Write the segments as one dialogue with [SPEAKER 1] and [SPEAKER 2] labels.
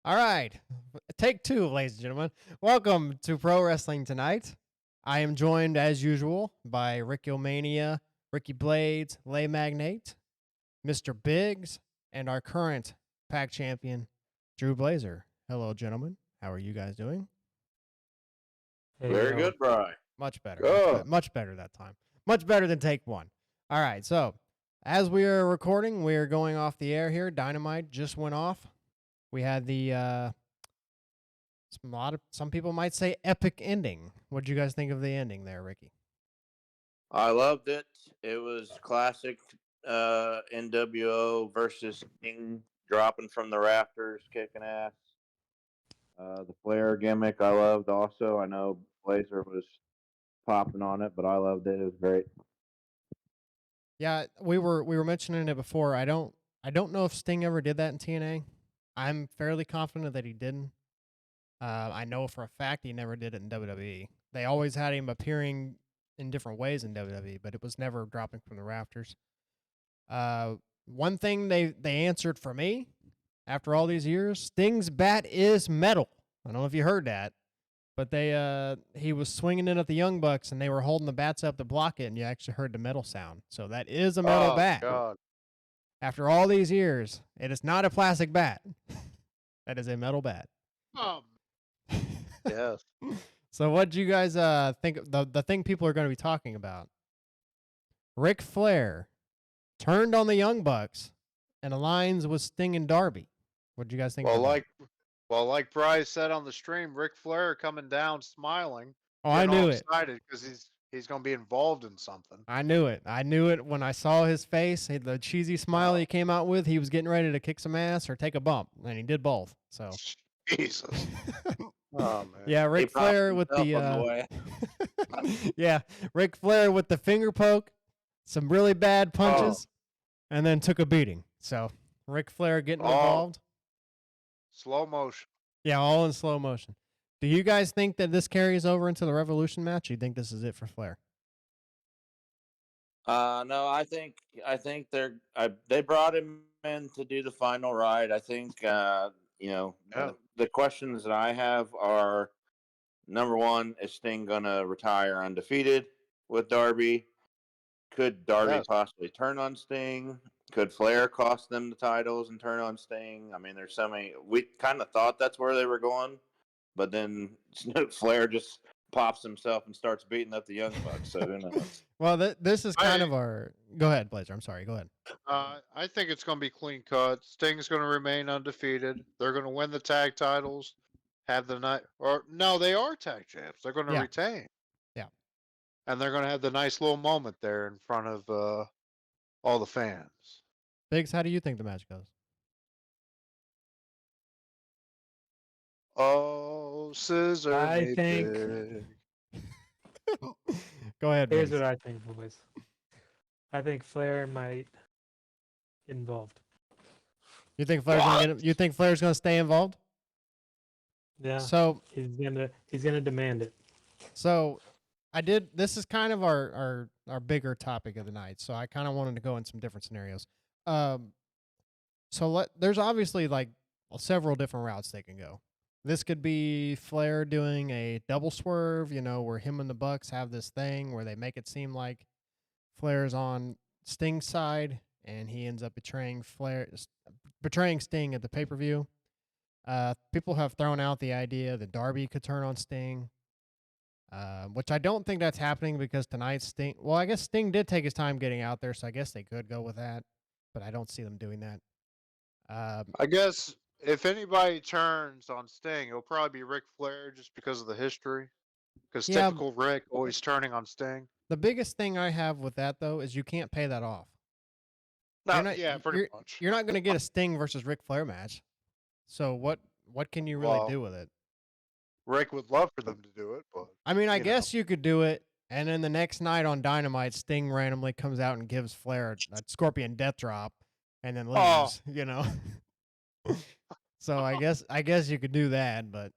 [SPEAKER 1] All right. Take two, ladies and gentlemen. Welcome to Pro Wrestling Tonight. I am joined, as usual, by Wrestlemania, Ricky Blades, Lay Magnate, Mr. Biggs, and our current pack champion, Drew Blazer. Hello, gentlemen. How are you guys doing?
[SPEAKER 2] Hey,
[SPEAKER 3] Very good, Bry.
[SPEAKER 1] Much better.
[SPEAKER 3] Good.
[SPEAKER 1] Much better that time. Much better than take one. All right. So, as we are recording, we are going off the air here. Dynamite just went off. We had the some people might say epic ending. What did you guys think of the ending there, Ricky?
[SPEAKER 3] I loved it. It was classic NWO versus King dropping from the rafters, kicking ass. The Flair gimmick I loved also. I know Blazer was popping on it, but I loved it. It was great.
[SPEAKER 1] Yeah, we were mentioning it before. I don't know if Sting ever did that in TNA. I'm fairly confident that he didn't. I know for a fact he never did it in WWE. They always had him appearing in different ways in WWE, but it was never dropping from the rafters. One thing they answered for me after all these years, Sting's bat is metal. I don't know if you heard that, but he was swinging it at the Young Bucks and they were holding the bats up to block it, and you actually heard the metal sound. So that is a metal bat.
[SPEAKER 2] God.
[SPEAKER 1] After all these years, it is not a plastic bat. That is a metal bat.
[SPEAKER 2] Yes.
[SPEAKER 1] So what do you guys think the thing people are going to be talking about? Ric Flair turned on the Young Bucks and aligns with Sting and Darby. What do you guys think about that?
[SPEAKER 2] Like Bryce said on the stream, Ric Flair coming down smiling.
[SPEAKER 1] Oh, I knew it.
[SPEAKER 2] Excited because he's going to be involved in something.
[SPEAKER 1] I knew it. I knew it when I saw his face, the cheesy smile he came out with. He was getting ready to kick some ass or take a bump, and he did both. So
[SPEAKER 2] Jesus. Oh, man.
[SPEAKER 1] Yeah, Ric Flair with the yeah, Ric Flair with the finger poke, some really bad punches, and then took a beating. So Ric Flair getting involved.
[SPEAKER 2] Slow motion.
[SPEAKER 1] Yeah, all in slow motion. Do you guys think that this carries over into the Revolution match? Or you think this is it for Flair?
[SPEAKER 3] No, I think they brought him in to do the final ride. I think the questions that I have are, number one, is Sting gonna retire undefeated with Darby? Could Darby possibly turn on Sting? Could Flair cost them the titles and turn on Sting? I mean, there's so many. We kind of thought that's where they were going, but then Flair just pops himself and starts beating up the Young Bucks. So who knows?
[SPEAKER 1] Well, this is kind of our. Go ahead, Blazer. I'm sorry. Go ahead.
[SPEAKER 2] I think it's going to be clean cut. Sting's going to remain undefeated. They're going to win the tag titles. Have the night, or no, they are tag champs. They're going to retain.
[SPEAKER 1] Yeah.
[SPEAKER 2] And they're going to have the nice little moment there in front of all the fans.
[SPEAKER 1] Biggs, how do you think the match goes?
[SPEAKER 2] Oh, scissor.
[SPEAKER 4] I think.
[SPEAKER 1] Go ahead.
[SPEAKER 4] Here's
[SPEAKER 1] Biggs.
[SPEAKER 4] what I think, boys. I think Flair might get involved.
[SPEAKER 1] You think Flair's gonna stay involved?
[SPEAKER 4] Yeah.
[SPEAKER 1] So
[SPEAKER 4] he's gonna demand it.
[SPEAKER 1] So this is kind of our bigger topic of the night. So I kind of wanted to go in some different scenarios. There's obviously like several different routes they can go. This could be Flair doing a double swerve, where him and the Bucks have this thing where they make it seem like Flair's on Sting's side and he ends up betraying Sting at the pay-per-view. People have thrown out the idea that Darby could turn on Sting, which I don't think that's happening because tonight's Sting. Well, I guess Sting did take his time getting out there, so I guess they could go with that, but I don't see them doing that.
[SPEAKER 2] I guess if anybody turns on Sting, it'll probably be Ric Flair just because of the history. Because typical Ric always turning on Sting.
[SPEAKER 1] The biggest thing I have with that, though, is you can't pay that off.
[SPEAKER 2] Pretty much.
[SPEAKER 1] You're not going to get a Sting versus Ric Flair match. So what can you really do with it?
[SPEAKER 2] Rick would love for them to do it, but
[SPEAKER 1] I mean, I guess you could do it, and then the next night on Dynamite, Sting randomly comes out and gives Flair a Scorpion Death Drop, and then leaves. So I guess you could do that, but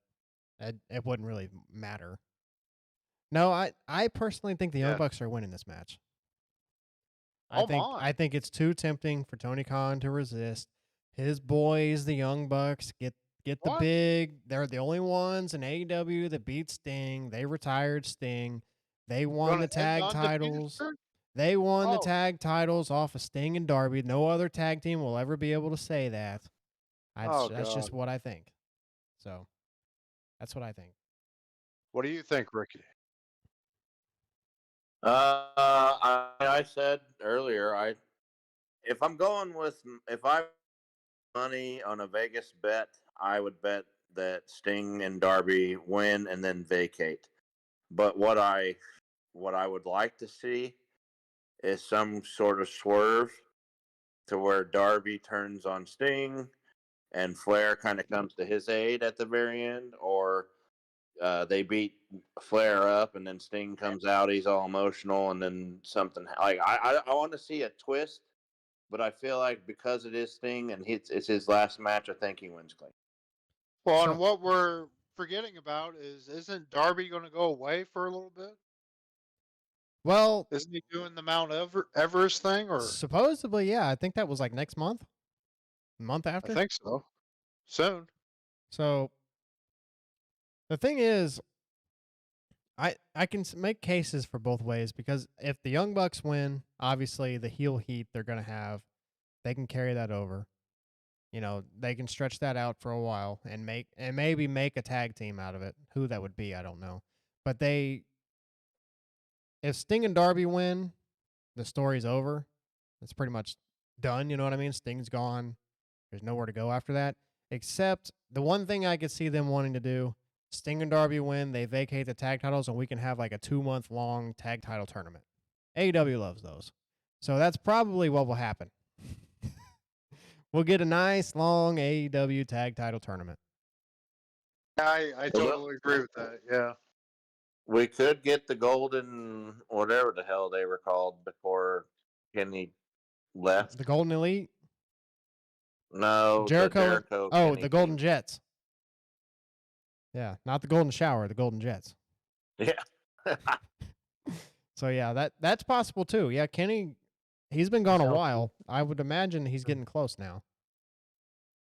[SPEAKER 1] it wouldn't really matter. No, I personally think the Young Bucks are winning this match. I think it's too tempting for Tony Khan to resist. His boys, the Young Bucks, get get the
[SPEAKER 2] What?
[SPEAKER 1] big. They're the only ones in AEW that beat Sting. They retired Sting. They won
[SPEAKER 2] Gonna
[SPEAKER 1] the
[SPEAKER 2] end the
[SPEAKER 1] tag
[SPEAKER 2] undefeated
[SPEAKER 1] titles.
[SPEAKER 2] streak?
[SPEAKER 1] They won the
[SPEAKER 2] Oh,
[SPEAKER 1] tag titles off of Sting and Darby. No other tag team will ever be able to say that.
[SPEAKER 2] oh
[SPEAKER 1] That's
[SPEAKER 2] God.
[SPEAKER 1] just what I think. So that's what I think.
[SPEAKER 2] What do you think, Ricky?
[SPEAKER 3] I said earlier, if I'm going with if I money on a Vegas bet, I would bet that Sting and Darby win and then vacate. But what I would like to see is some sort of swerve to where Darby turns on Sting and Flair kind of comes to his aid at the very end, or they beat Flair up and then Sting comes out, he's all emotional, and then something like I want to see a twist, but I feel like because it is Sting and it's his last match, I think he wins clean.
[SPEAKER 2] Well, and
[SPEAKER 1] So,
[SPEAKER 2] what we're forgetting about is, isn't Darby going to go away for a little bit?
[SPEAKER 1] well,
[SPEAKER 2] Isn't he doing the Mount Everest thing, or
[SPEAKER 1] supposedly, yeah, I think that was like next month, month
[SPEAKER 2] I
[SPEAKER 1] after.
[SPEAKER 2] think so. Soon.
[SPEAKER 1] So the thing is, I can make cases for both ways because if the Young Bucks win, obviously the heel heat they're gonna have, they can carry that over. You know, they can stretch that out for a while and maybe make a tag team out of it. Who that would be, I don't know. But if Sting and Darby win, the story's over. It's pretty much done. You know what I mean? Sting's gone. There's nowhere to go after that. Except the one thing I could see them wanting to do: Sting and Darby win, they vacate the tag titles, and we can have like a 2-month long tag title tournament. AEW loves those, so that's probably what will happen. We'll get a nice long AEW tag title tournament.
[SPEAKER 2] I totally agree with that. Yeah.
[SPEAKER 3] We could get the golden whatever the hell they were called before Kenny left.
[SPEAKER 1] The Golden Elite,
[SPEAKER 3] No, the
[SPEAKER 1] Jericho, and
[SPEAKER 3] Jericho
[SPEAKER 1] oh,
[SPEAKER 3] Kenny
[SPEAKER 1] the Golden
[SPEAKER 3] team.
[SPEAKER 1] Jets. Yeah, not the Golden Shower, the Golden Jets.
[SPEAKER 3] Yeah.
[SPEAKER 1] So yeah, that's possible too. Yeah, Kenny, he's been gone a while. I would imagine he's getting close now.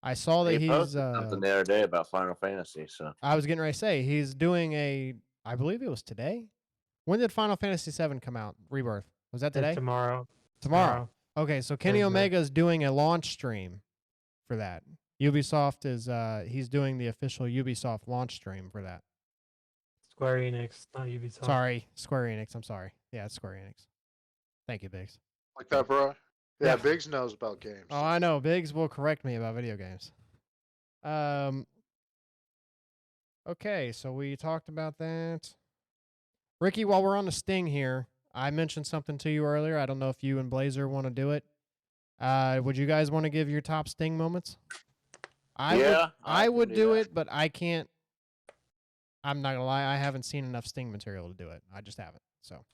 [SPEAKER 1] I saw that
[SPEAKER 3] He
[SPEAKER 1] he's
[SPEAKER 3] posted something the other day about Final Fantasy, so
[SPEAKER 1] I was getting ready to say he's doing I believe it was today. When did Final Fantasy VII come out? Rebirth. Was that today?
[SPEAKER 4] Tomorrow.
[SPEAKER 1] Tomorrow. Okay, so Kenny
[SPEAKER 4] Thursday.
[SPEAKER 1] Omega is doing a launch stream for that. Ubisoft is he's doing the official Ubisoft launch stream for that.
[SPEAKER 4] Square Enix, not Ubisoft.
[SPEAKER 1] Sorry, Square Enix. I'm sorry. Yeah, it's Square Enix. Thank you, Biggs.
[SPEAKER 2] Like that, bro? Yeah,
[SPEAKER 1] Yeah.
[SPEAKER 2] Biggs knows about games.
[SPEAKER 1] Oh, I know. Biggs will correct me about video games. Okay, so we talked about that. Ricky, while we're on the Sting here, I mentioned something to you earlier. I don't know if you and Blazer want to do it. Would you guys want to give your top Sting moments? I
[SPEAKER 3] can
[SPEAKER 1] would do
[SPEAKER 3] that.
[SPEAKER 1] it, but I can't. I'm not gonna lie. I haven't seen enough Sting material to do it. I just haven't. So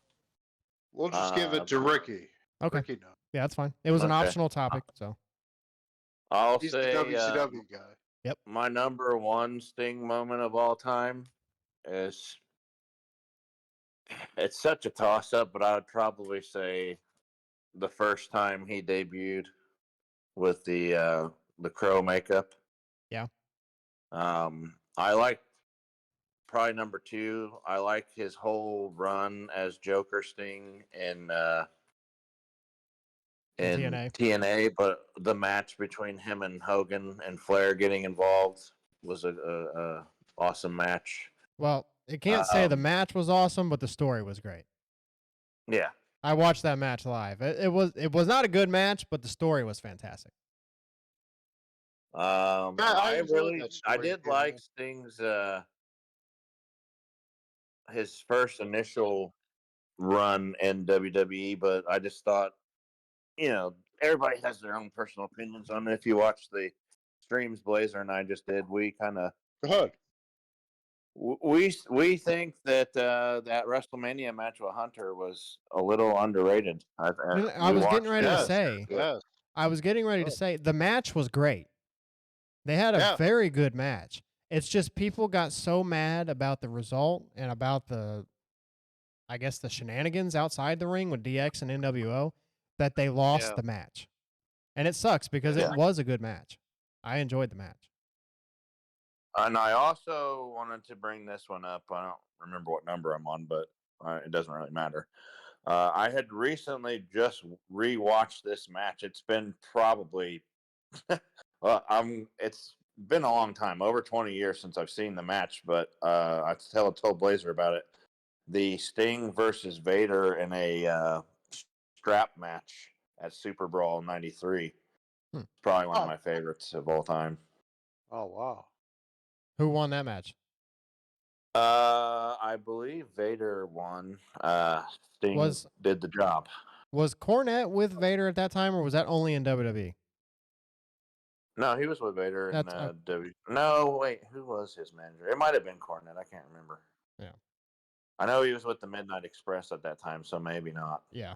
[SPEAKER 2] We'll just give it to Ricky.
[SPEAKER 1] okay,
[SPEAKER 2] Ricky knows.
[SPEAKER 1] yeah, that's fine. It was an
[SPEAKER 3] Okay.
[SPEAKER 1] optional topic, so
[SPEAKER 3] I'll
[SPEAKER 2] He's the
[SPEAKER 3] say
[SPEAKER 2] WCW guy.
[SPEAKER 3] my number one Sting moment of all time is it's such a toss up, but I would probably say the first time he debuted with the crow makeup.
[SPEAKER 1] Yeah.
[SPEAKER 3] I like probably number two. I like his whole run as Joker Sting in TNA, but the match between him and Hogan and Flair getting involved was a awesome match.
[SPEAKER 1] well, it can't say the
[SPEAKER 3] Um,
[SPEAKER 1] match was awesome, but the story was great.
[SPEAKER 3] Yeah.
[SPEAKER 1] I watched that match live. It was not a good match, but the story was fantastic.
[SPEAKER 2] I enjoyed that
[SPEAKER 3] I
[SPEAKER 2] story,
[SPEAKER 3] did
[SPEAKER 2] yeah.
[SPEAKER 3] like Sting's his first initial run in WWE, but I just thought, everybody has their own personal opinions on it. If you watch the streams Blazer and I just did, we kind of
[SPEAKER 2] Go ahead.
[SPEAKER 3] we think that that WrestleMania match with Hunter was a little underrated.
[SPEAKER 1] I was getting ready to say.
[SPEAKER 2] Yes.
[SPEAKER 1] I was getting ready to say the match was great. They had a
[SPEAKER 2] Yeah.
[SPEAKER 1] very good match. It's just people got so mad about the result and about I guess the shenanigans outside the ring with DX and NWO that they lost
[SPEAKER 2] Yeah.
[SPEAKER 1] the match. And it sucks because
[SPEAKER 3] Yeah.
[SPEAKER 1] it was a good match. I enjoyed the match.
[SPEAKER 3] And I also wanted to bring this one up. I don't remember what number I'm on, but it doesn't really matter. I had recently just rewatched this match. It's been probably, it's been a long time, over 20 years since I've seen the match. But I told Blazer about it. The Sting versus Vader in a strap match at Super Brawl '93.
[SPEAKER 1] Hmm.
[SPEAKER 3] It's probably one of
[SPEAKER 2] Oh,
[SPEAKER 3] my favorites of all time.
[SPEAKER 2] oh wow.
[SPEAKER 1] Who won that match?
[SPEAKER 3] I believe Vader won. Sting
[SPEAKER 1] Was
[SPEAKER 3] did the job.
[SPEAKER 1] was Cornette with Vader at that time, or was that only in WWE?
[SPEAKER 3] No, he was with Vader in
[SPEAKER 1] That's
[SPEAKER 3] W. No, wait, who was his manager? It might have been Cornette. I can't remember.
[SPEAKER 1] yeah,
[SPEAKER 3] I know he was with the Midnight Express at that time, so maybe not.
[SPEAKER 1] yeah.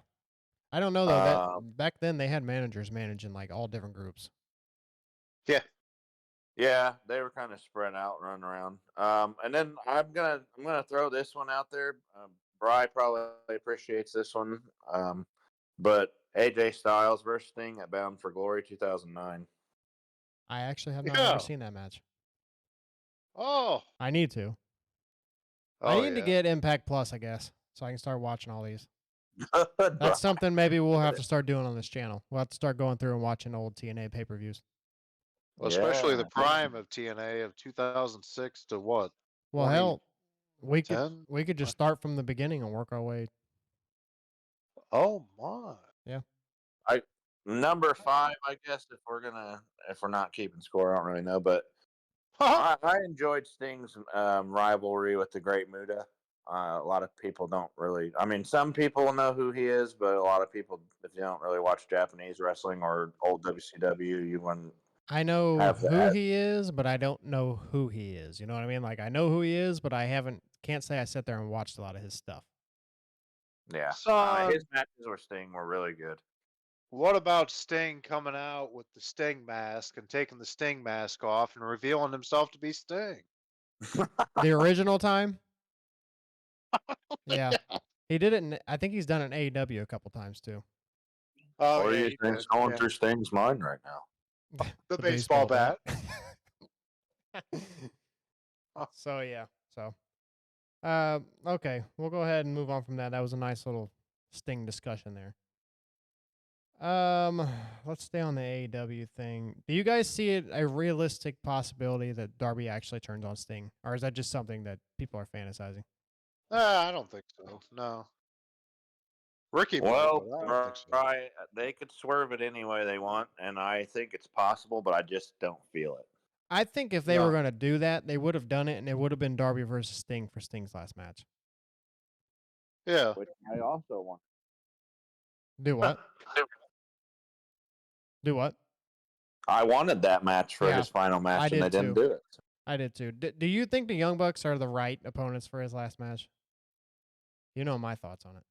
[SPEAKER 1] I don't know though. That
[SPEAKER 3] Uh,
[SPEAKER 1] back then they had managers managing like all different groups.
[SPEAKER 2] Yeah.
[SPEAKER 3] yeah, they were kind of spread out, running around. And then I'm gonna throw this one out there. Bry probably appreciates this one. But AJ Styles versus Sting at Bound for Glory 2009.
[SPEAKER 1] I actually have not ever
[SPEAKER 2] Yeah.
[SPEAKER 1] seen that match.
[SPEAKER 2] Oh.
[SPEAKER 1] I need to. I
[SPEAKER 2] Oh
[SPEAKER 1] need to
[SPEAKER 2] yeah.
[SPEAKER 1] get Impact Plus, I guess, so I can start watching all these.
[SPEAKER 3] Good,
[SPEAKER 1] That's something maybe we'll have to start doing on this channel. We'll have to start going through and watching old TNA pay-per-views.
[SPEAKER 2] Well, especially the
[SPEAKER 3] Yeah.
[SPEAKER 2] prime of TNA of 2006 to what?
[SPEAKER 1] Well,
[SPEAKER 2] 2010?
[SPEAKER 1] hell, we could just start from the beginning and work our way.
[SPEAKER 2] Oh my.
[SPEAKER 1] Yeah.
[SPEAKER 3] I number 5, I guess, if we're not keeping score, I don't really know, but I enjoyed Sting's rivalry with the Great Muta. A lot of people don't really. I mean, some people know who he is, but a lot of people, if you don't really watch Japanese wrestling or old WCW, you wouldn't
[SPEAKER 1] I know
[SPEAKER 3] have
[SPEAKER 1] who
[SPEAKER 3] that.
[SPEAKER 1] he is, but I don't know who he is. You know what I mean? Like I know who he is, but I can't say I sat there and watched a lot of his stuff.
[SPEAKER 3] Yeah,
[SPEAKER 2] Son,
[SPEAKER 3] his matches with Sting were really good.
[SPEAKER 2] what about Sting coming out with the Sting mask and taking the Sting mask off and revealing himself to be Sting?
[SPEAKER 1] The original time? Yeah.
[SPEAKER 2] Yeah.
[SPEAKER 1] He did it I think he's done it in AEW a couple times too.
[SPEAKER 2] Oh
[SPEAKER 3] What do
[SPEAKER 2] yeah,
[SPEAKER 3] you
[SPEAKER 2] he
[SPEAKER 3] think's
[SPEAKER 2] did.
[SPEAKER 3] going
[SPEAKER 2] Yeah.
[SPEAKER 3] through Sting's mind right now?
[SPEAKER 2] The baseball bat.
[SPEAKER 1] So yeah. So okay, we'll go ahead and move on from that. That was a nice little Sting discussion there. Let's stay on the AEW thing. Do you guys see it a realistic possibility that Darby actually turns on Sting, or is that just something that people are fantasizing?
[SPEAKER 2] I don't think so. No. Ricky might,
[SPEAKER 3] Well,
[SPEAKER 2] but I don't think so.
[SPEAKER 3] right, they could swerve it any way they want, and I think it's possible, but I just don't feel it.
[SPEAKER 1] I think if they were going to do that, they would have done it, and it would have been Darby versus Sting for Sting's last match.
[SPEAKER 2] Yeah.
[SPEAKER 3] Which I also want.
[SPEAKER 1] Do what? Do what?
[SPEAKER 3] I wanted that match for
[SPEAKER 1] Yeah,
[SPEAKER 3] his final
[SPEAKER 1] I
[SPEAKER 3] match, and they
[SPEAKER 1] did
[SPEAKER 3] didn't
[SPEAKER 1] too.
[SPEAKER 3] do it.
[SPEAKER 1] I did too. Do you think the Young Bucks are the right opponents for his last match? You know my thoughts on it.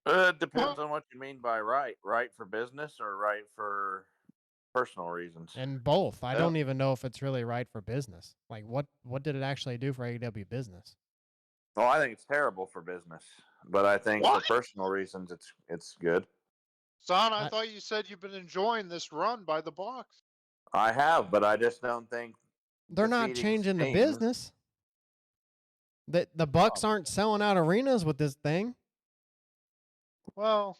[SPEAKER 3] It depends on what you mean by right. Right for business or right for personal reasons.
[SPEAKER 1] And both. I
[SPEAKER 2] Yeah.
[SPEAKER 1] don't even know if it's really right for business. Like, what did it actually do for AEW business?
[SPEAKER 3] Well, I think it's terrible for business, but I think
[SPEAKER 2] What?
[SPEAKER 3] for personal reasons, it's good.
[SPEAKER 2] Son, I
[SPEAKER 1] I-
[SPEAKER 2] thought you said you've been enjoying this run by the Bucks.
[SPEAKER 3] I have, but I just don't think
[SPEAKER 1] They're not
[SPEAKER 3] defeating
[SPEAKER 1] changing the
[SPEAKER 3] Sting-
[SPEAKER 1] business. The Bucks aren't selling out arenas with this thing.
[SPEAKER 2] Well,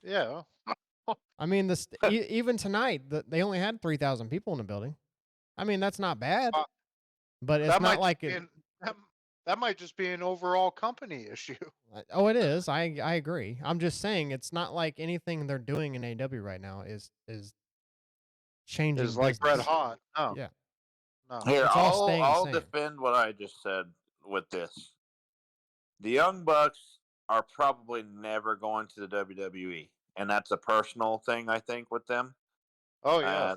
[SPEAKER 2] yeah.
[SPEAKER 1] I mean, even tonight, they only had 3,000 people in the building. I mean, that's not bad,
[SPEAKER 2] Uh,
[SPEAKER 1] but it's
[SPEAKER 2] that
[SPEAKER 1] not
[SPEAKER 2] might
[SPEAKER 1] like
[SPEAKER 2] be
[SPEAKER 1] it.
[SPEAKER 2] that might just be an overall company issue.
[SPEAKER 1] Oh, it is. I agree. I'm just saying it's not like anything they're doing in AEW right now is changing
[SPEAKER 2] Is like red
[SPEAKER 1] business.
[SPEAKER 2] hot. No.
[SPEAKER 1] Yeah.
[SPEAKER 2] No.
[SPEAKER 3] Here,
[SPEAKER 1] It's all staying the
[SPEAKER 3] I'll
[SPEAKER 1] same.
[SPEAKER 3] defend what I just said with this. The Young Bucks are probably never going to the WWE, and that's a personal thing, I think, with them.
[SPEAKER 2] Oh yeah.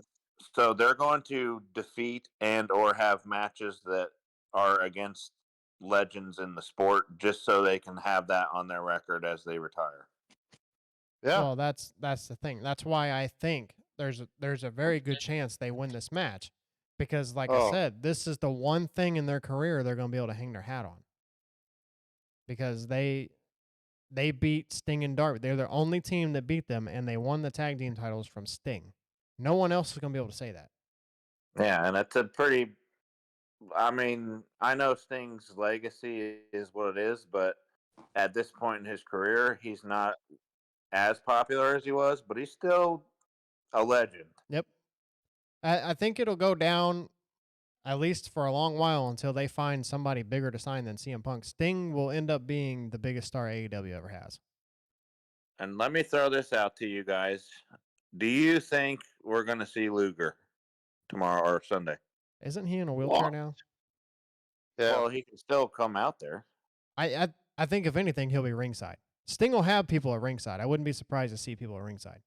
[SPEAKER 3] So they're going to defeat and or have matches that are against legends in the sport, just so they can have that on their record as they retire.
[SPEAKER 2] Yeah.
[SPEAKER 1] Well, that's the thing. That's why I think there's a very good chance they win this match, because like I said, this is the one thing in their career they're going to be able to hang their hat on, because they beat Sting and Darby. They're the only team that beat them, and they won the tag team titles from Sting. No one else is going to be able to say that.
[SPEAKER 3] Yeah, and it's a pretty I mean, I know Sting's legacy is what it is, but at this point in his career, he's not as popular as he was, but he's still a legend.
[SPEAKER 1] Yep. I think it'll go down at least for a long while until they find somebody bigger to sign than CM Punk. Sting will end up being the biggest star AEW ever has.
[SPEAKER 3] And let me throw this out to you guys. Do you think we're going to see Luger tomorrow or Sunday?
[SPEAKER 1] Isn't he in a wheelchair now?
[SPEAKER 2] Yeah.
[SPEAKER 3] Well, he can still come out there.
[SPEAKER 1] I think if anything, he'll be ringside. Sting will have people at ringside. I wouldn't be surprised to see people at ringside.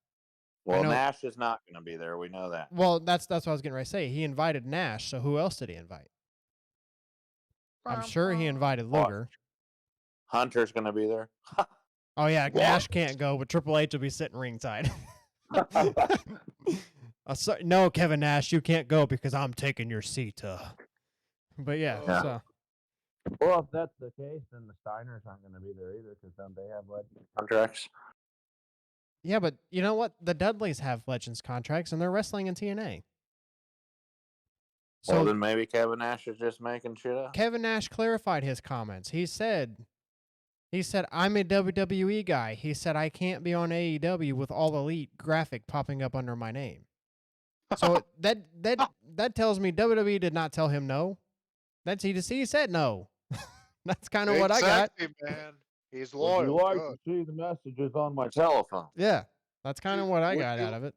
[SPEAKER 3] Well,
[SPEAKER 1] know-
[SPEAKER 3] Nash is not going to be there. We know that.
[SPEAKER 1] Well, that's what I was getting ready to say. He invited Nash, so who else did he invite? I'm sure he invited Luger.
[SPEAKER 3] Hunter's going to be there.
[SPEAKER 1] Oh yeah,
[SPEAKER 3] What?
[SPEAKER 1] Nash can't go, but Triple H will be sitting ringside. No, Kevin Nash, you can't go because I'm taking your seat. But yeah,
[SPEAKER 2] Yeah.
[SPEAKER 1] so
[SPEAKER 3] Well, if that's the case, then the Steiners aren't going to be there either because don't they have contracts?
[SPEAKER 1] yeah, but you know what? The Dudleys have Legends contracts, and they're wrestling in TNA. So
[SPEAKER 3] Well, then maybe Kevin Nash is just making shit up.
[SPEAKER 1] Kevin Nash clarified his comments. He said, I'm a WWE guy. He said, I can't be on AEW with All Elite graphic popping up under my name. So that tells me WWE did not tell him no. He said no. That's kind of what I got.
[SPEAKER 2] Exactly, man. He's
[SPEAKER 3] Would
[SPEAKER 2] loyal.
[SPEAKER 3] you like
[SPEAKER 2] Good.
[SPEAKER 3] to see the messages on my telephone?
[SPEAKER 1] Yeah, that's kind of what I
[SPEAKER 2] Would
[SPEAKER 1] got
[SPEAKER 2] you-
[SPEAKER 1] out of it.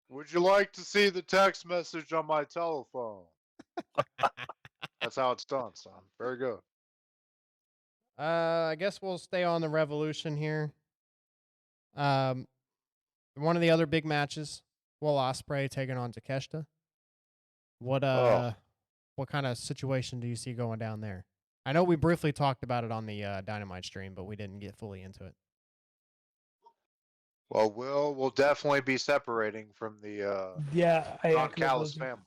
[SPEAKER 2] Would you like to see the text message on my telephone? That's how it's done, son. Very good.
[SPEAKER 1] I guess we'll stay on the Revolution here. One of the other big matches, Will Ospreay taking on Takeshita. What kind of situation do you see going down there? I know we briefly talked about it on the Dynamite stream, but we didn't get fully into it.
[SPEAKER 2] Well, we'll definitely be separating from the
[SPEAKER 4] Yeah, I
[SPEAKER 2] Don
[SPEAKER 4] echo
[SPEAKER 2] Callis
[SPEAKER 4] those.
[SPEAKER 2] family.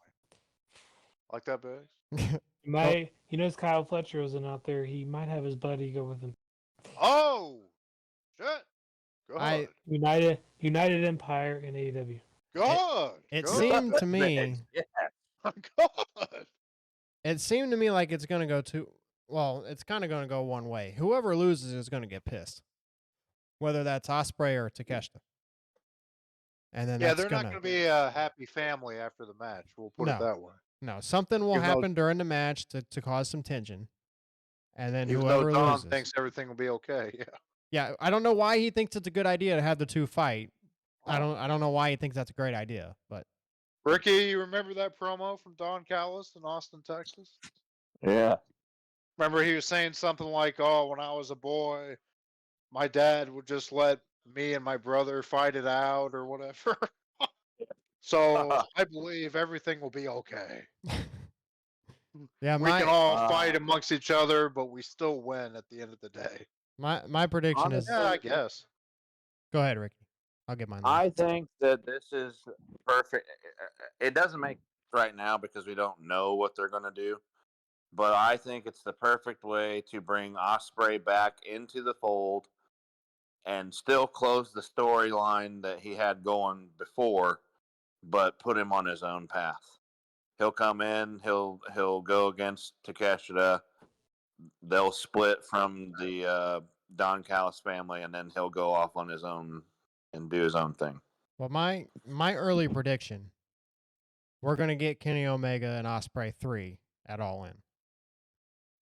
[SPEAKER 2] Like that, Biggs?
[SPEAKER 4] You notice Kyle Fletcher wasn't out there. He might have his buddy go with him.
[SPEAKER 2] Oh, shit. Good.
[SPEAKER 1] I-
[SPEAKER 4] United Empire in AEW.
[SPEAKER 2] good.
[SPEAKER 1] It
[SPEAKER 2] good.
[SPEAKER 1] seemed to me,
[SPEAKER 3] Yeah.
[SPEAKER 2] Good.
[SPEAKER 1] it seemed to me like it's gonna go it's kind of gonna go one way. Whoever loses is gonna get pissed, whether that's Ospreay or Takeshita. And then
[SPEAKER 2] Yeah,
[SPEAKER 1] that's
[SPEAKER 2] they're not going to be a happy family after the match. We'll put it
[SPEAKER 1] No.
[SPEAKER 2] that way.
[SPEAKER 1] No, something will
[SPEAKER 2] Even though-
[SPEAKER 1] happen during the match to cause some tension. And then
[SPEAKER 2] Even
[SPEAKER 1] whoever
[SPEAKER 2] though Don
[SPEAKER 1] loses.
[SPEAKER 2] thinks everything will be okay. Yeah.
[SPEAKER 1] Yeah, I don't know why he thinks it's a good idea to have the two fight. I
[SPEAKER 2] Oh.
[SPEAKER 1] don't know why he thinks that's a great idea, but
[SPEAKER 2] Ricky, you remember that promo from Don Callis in Austin, Texas?
[SPEAKER 3] Yeah.
[SPEAKER 2] Remember he was saying something like, "Oh, when I was a boy, my dad would just let me and my brother fight it out or whatever." So I believe everything will be okay.
[SPEAKER 1] yeah,
[SPEAKER 2] We can all
[SPEAKER 3] Uh,
[SPEAKER 2] fight amongst each other, but we still win at the end of the day.
[SPEAKER 1] my prediction is
[SPEAKER 2] Yeah, I guess.
[SPEAKER 1] go ahead, Ricky. I'll get mine.
[SPEAKER 3] I think that this is perfect. It doesn't make right now because we don't know what they're going to do, but I think it's the perfect way to bring Ospreay back into the fold and still close the storyline that he had going before, but put him on his own path. He'll come in. He'll go against Takeshita. They'll split from the Don Callis family, and then he'll go off on his own and do his own thing.
[SPEAKER 1] Well, my early prediction, we're gonna get Kenny Omega and Ospreay 3 at All In.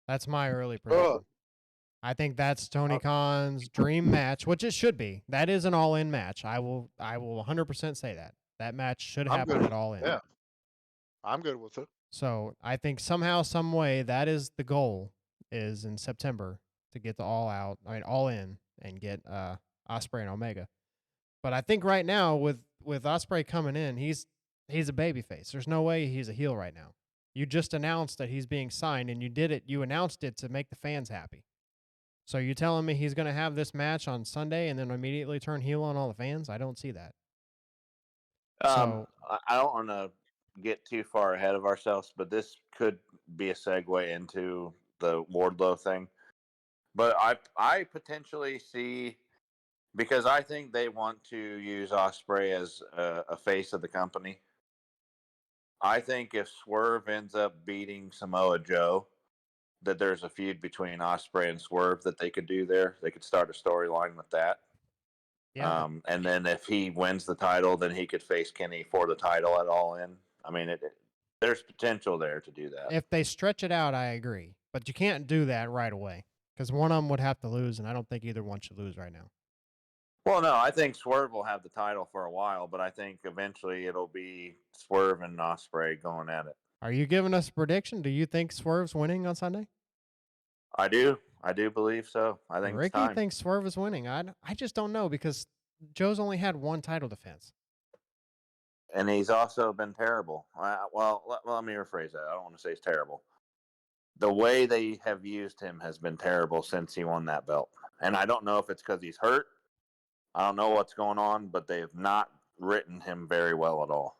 [SPEAKER 1] That's my early prediction.
[SPEAKER 2] Good.
[SPEAKER 1] I think that's Tony Khan's dream match, which it should be. That is an All In match. I will 100% say that. That match should
[SPEAKER 2] I'm
[SPEAKER 1] happen
[SPEAKER 2] good.
[SPEAKER 1] at All In.
[SPEAKER 2] Yeah. I'm good with it.
[SPEAKER 1] So I think somehow, some way, that is the goal. Is in September to get the All In, and get Ospreay and Omega. But I think right now with Ospreay coming in, he's a babyface. There's no way he's a heel right now. You just announced that he's being signed, and you announced it to make the fans happy. So you telling me he's going to have this match on Sunday and then immediately turn heel on all the fans? I don't see that. So
[SPEAKER 3] I don't want to get too far ahead of ourselves, but this could be a segue into the Wardlow thing. But I potentially see, because I think they want to use Ospreay as a face of the company. I think if Swerve ends up beating Samoa Joe, that there's a feud between Ospreay and Swerve that they could do there. They could start a storyline with that.
[SPEAKER 1] Yeah,
[SPEAKER 3] And then if he wins the title, then he could face Kenny for the title at All In. I mean, there's potential there to do that.
[SPEAKER 1] if they stretch it out, I agree. But you can't do that right away because one of them would have to lose, and I don't think either one should lose right now.
[SPEAKER 3] Well, no, I think Swerve will have the title for a while, but I think eventually it'll be Swerve and Ospreay going at it.
[SPEAKER 1] Are you giving us a prediction? Do you think Swerve's winning on Sunday?
[SPEAKER 3] I do believe so. I think it's
[SPEAKER 1] Ricky
[SPEAKER 3] time.
[SPEAKER 1] thinks Swerve is winning. I just don't know because Joe's only had one title defense.
[SPEAKER 3] And he's also been terrible. Let me rephrase that. I don't want to say he's terrible. The way they have used him has been terrible since he won that belt. And I don't know if it's because he's hurt. I don't know what's going on, but they have not written him very well at all.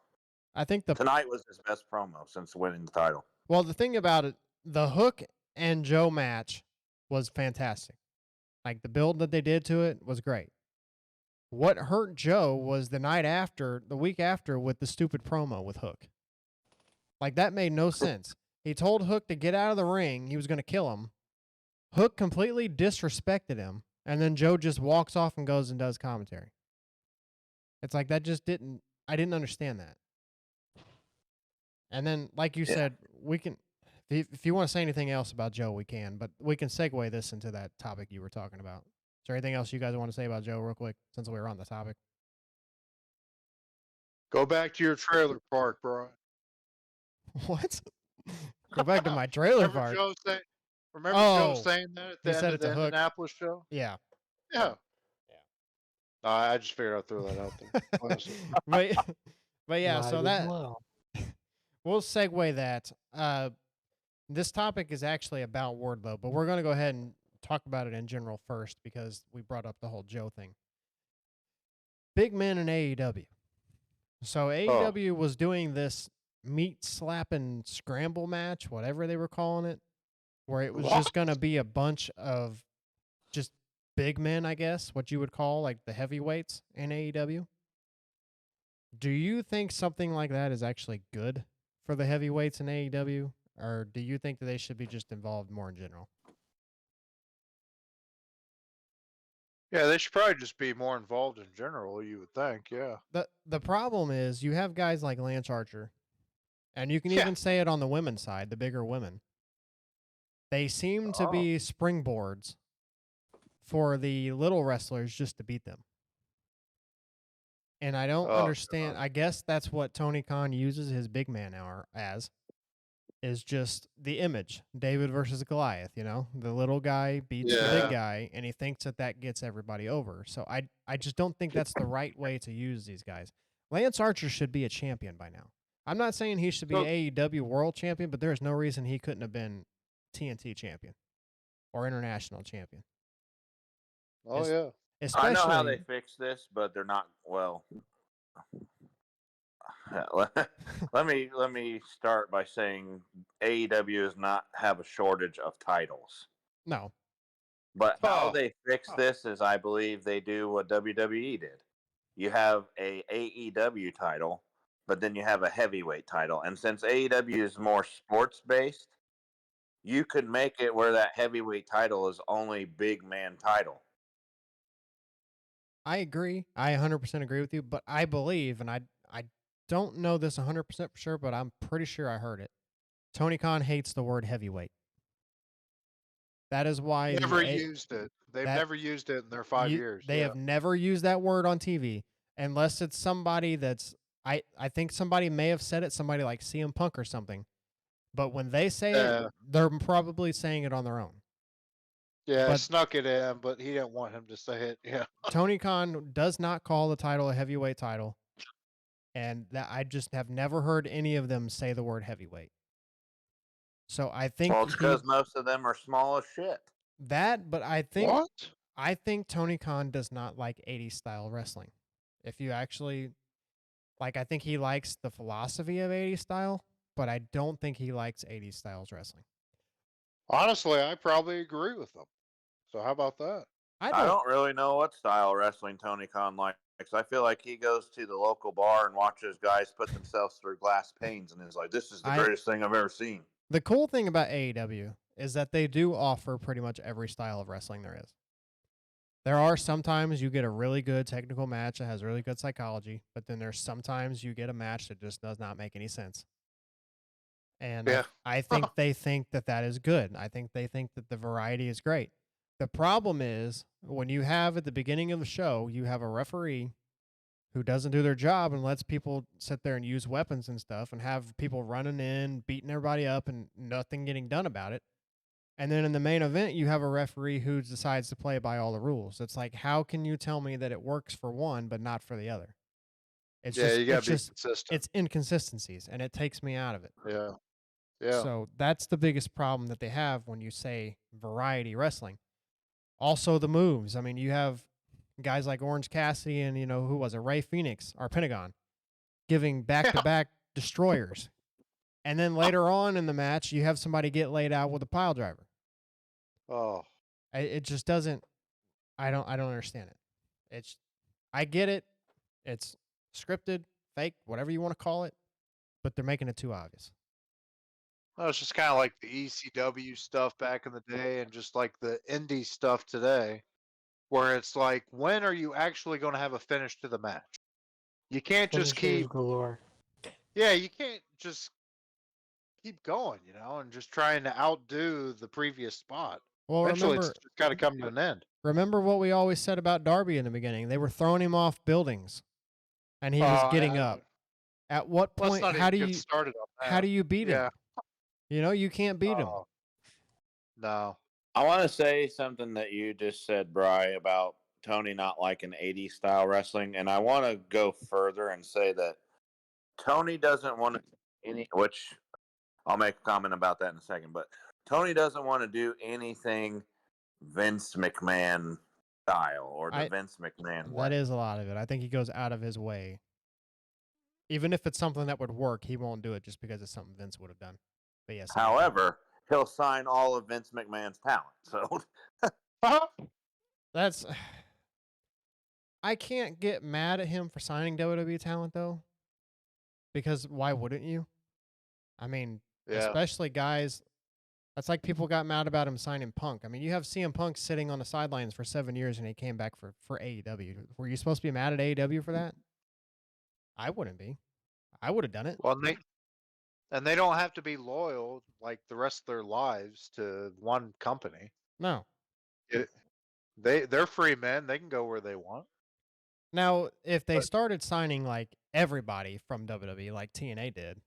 [SPEAKER 1] I think
[SPEAKER 3] Tonight was his best promo since winning the title.
[SPEAKER 1] Well, the thing about it, the Hook and Joe match was fantastic. Like the build that they did to it was great. What hurt Joe was the week after, with the stupid promo with Hook. Like that made no sense. He told Hook to get out of the ring. He was going to kill him. Hook completely disrespected him. And then Joe just walks off and goes and does commentary. It's like that just I didn't understand that. And then, like you said, we can, if you want to say anything else about Joe, we can, but we can segue this into that topic you were talking about. Is there anything else you guys want to say about Joe real quick since we were on the topic?
[SPEAKER 2] Go back to your trailer park, Brian.
[SPEAKER 1] What? Go back to my trailer
[SPEAKER 2] Remember
[SPEAKER 1] park.
[SPEAKER 2] Joe saying that at the end of the
[SPEAKER 1] Hook.
[SPEAKER 2] Indianapolis show?
[SPEAKER 1] Yeah.
[SPEAKER 2] Yeah. I just figured I'd throw that out there.
[SPEAKER 1] but yeah,
[SPEAKER 4] Might
[SPEAKER 1] so
[SPEAKER 4] as
[SPEAKER 1] that
[SPEAKER 4] well.
[SPEAKER 1] we'll segue that. This topic is actually about Wardlow, but we're going to go ahead and talk about it in general first because we brought up the whole Joe thing. Big men in AEW. So AEW was doing this meat slapping scramble match, whatever they were calling it, where it was just going to be a bunch of just big men, I guess, what you would call like the heavyweights in AEW. Do you think something like that is actually good for the heavyweights in AEW, or do you think that they should be just involved more in general?
[SPEAKER 2] Yeah, they should probably just be more involved in general, you would think, yeah.
[SPEAKER 1] The problem is you have guys like Lance Archer, and you can even say it on the women's side, the bigger women. They seem to be springboards for the little wrestlers just to beat them. And I don't understand. I guess that's what Tony Khan uses his big man hour as, is just the image. David versus Goliath, the little guy beats the big guy, and he thinks that gets everybody over. So I just don't think that's the right way to use these guys. Lance Archer should be a champion by now. I'm not saying he should be AEW world champion, but there's no reason he couldn't have been TNT champion or international champion.
[SPEAKER 3] I know how they fix this, but they're not well. Let me start by saying AEW does not have a shortage of titles.
[SPEAKER 1] No.
[SPEAKER 3] But how they fix this is, I believe they do what WWE did. You have a AEW title, but then you have a heavyweight title. And since AEW is more sports-based, you could make it where that heavyweight title is only big man title.
[SPEAKER 1] I agree. I 100% agree with you, but I believe, and I don't know this 100% for sure, but I'm pretty sure I heard it. Tony Khan hates the word heavyweight. That is why
[SPEAKER 2] never used it. They've never used it in their 5 years.
[SPEAKER 1] They have never used that word on TV unless it's somebody that's I think somebody may have said it, somebody like CM Punk or something. But when they say it, they're probably saying it on their own.
[SPEAKER 2] Yeah, snuck it in, but he didn't want him to say it. Yeah.
[SPEAKER 1] Tony Khan does not call the title a heavyweight title. And that I just have never heard any of them say the word heavyweight. So I think
[SPEAKER 3] it's because most of them are small as shit.
[SPEAKER 1] But I think Tony Khan does not like 80s style wrestling. If you actually I think he likes the philosophy of 80s style, but I don't think he likes 80s styles wrestling.
[SPEAKER 2] Honestly, I probably agree with them. So how about that?
[SPEAKER 3] I don't really know what style wrestling Tony Khan likes I feel like he goes to the local bar and watches guys put themselves through glass panes and is like, "This is the greatest thing I've ever seen."
[SPEAKER 1] The cool thing about AEW is that they do offer pretty much every style of wrestling there is. There are sometimes you get a really good technical match that has really good psychology, but then there's sometimes you get a match that just does not make any sense. And
[SPEAKER 2] Yeah.
[SPEAKER 1] I think they think that that is good. I think they think that the variety is great. The problem is when you have at the beginning of the show, you have a referee who doesn't do their job and lets people sit there and use weapons and stuff and have people running in, beating everybody up and nothing getting done about it. And then in the main event, you have a referee who decides to play by all the rules. It's like, how can you tell me that it works for one but not for the other? It's
[SPEAKER 2] Yeah,
[SPEAKER 1] just
[SPEAKER 2] you gotta be consistent.
[SPEAKER 1] it's inconsistencies, and it takes me out of it.
[SPEAKER 2] Yeah. Yeah.
[SPEAKER 1] So that's the biggest problem that they have when you say variety wrestling. Also the moves. I mean, you have guys like Orange Cassidy and who was it, Ray Phoenix or Pentagon, giving back-to-back destroyers. And then later on in the match, you have somebody get laid out with a pile driver.
[SPEAKER 2] Oh.
[SPEAKER 1] It just doesn't. I don't understand it. I get it. It's scripted, fake, whatever you want to call it, but they're making it too obvious.
[SPEAKER 2] No, it's just kind of like the ECW stuff back in the day and just like the indie stuff today, where it's like, when are you actually going to have a finish to the match? You can't just
[SPEAKER 4] Finishers
[SPEAKER 2] keep,
[SPEAKER 4] galore.
[SPEAKER 2] you can't just keep going, and just trying to outdo the previous spot.
[SPEAKER 1] Well,
[SPEAKER 2] Eventually, it's just got to come to an end.
[SPEAKER 1] remember what we always said about Darby in the beginning. They were throwing him off buildings, and he was getting up. At what
[SPEAKER 2] Let's
[SPEAKER 1] point?
[SPEAKER 2] not
[SPEAKER 1] How do
[SPEAKER 2] even get
[SPEAKER 1] you
[SPEAKER 2] started on that.
[SPEAKER 1] how do you beat him?
[SPEAKER 2] Yeah.
[SPEAKER 1] You can't beat him.
[SPEAKER 2] No.
[SPEAKER 3] I want to say something that you just said, Bry, about Tony not liking 80s style wrestling, and I want to go further and say that Tony doesn't want to which I'll make a comment about that in a second, but Tony doesn't want to do anything Vince McMahon style or the Vince McMahon way.
[SPEAKER 1] That is a lot of it. I think he goes out of his way. Even if it's something that would work, he won't do it just because it's something Vince would have done. But yes.
[SPEAKER 3] However, he'll sign all of Vince McMahon's talent. So
[SPEAKER 1] that's. I can't get mad at him for signing WWE talent though, because why wouldn't you? I mean, especially guys. That's like people got mad about him signing Punk. I mean, you have CM Punk sitting on the sidelines for 7 years and he came back for AEW. Were you supposed to be mad at AEW for that? I wouldn't be. I would have done it.
[SPEAKER 2] Well, they don't have to be loyal like the rest of their lives to one company.
[SPEAKER 1] No.
[SPEAKER 2] They're free men. They can go where they want.
[SPEAKER 1] Now, if they started signing like everybody from WWE like TNA did,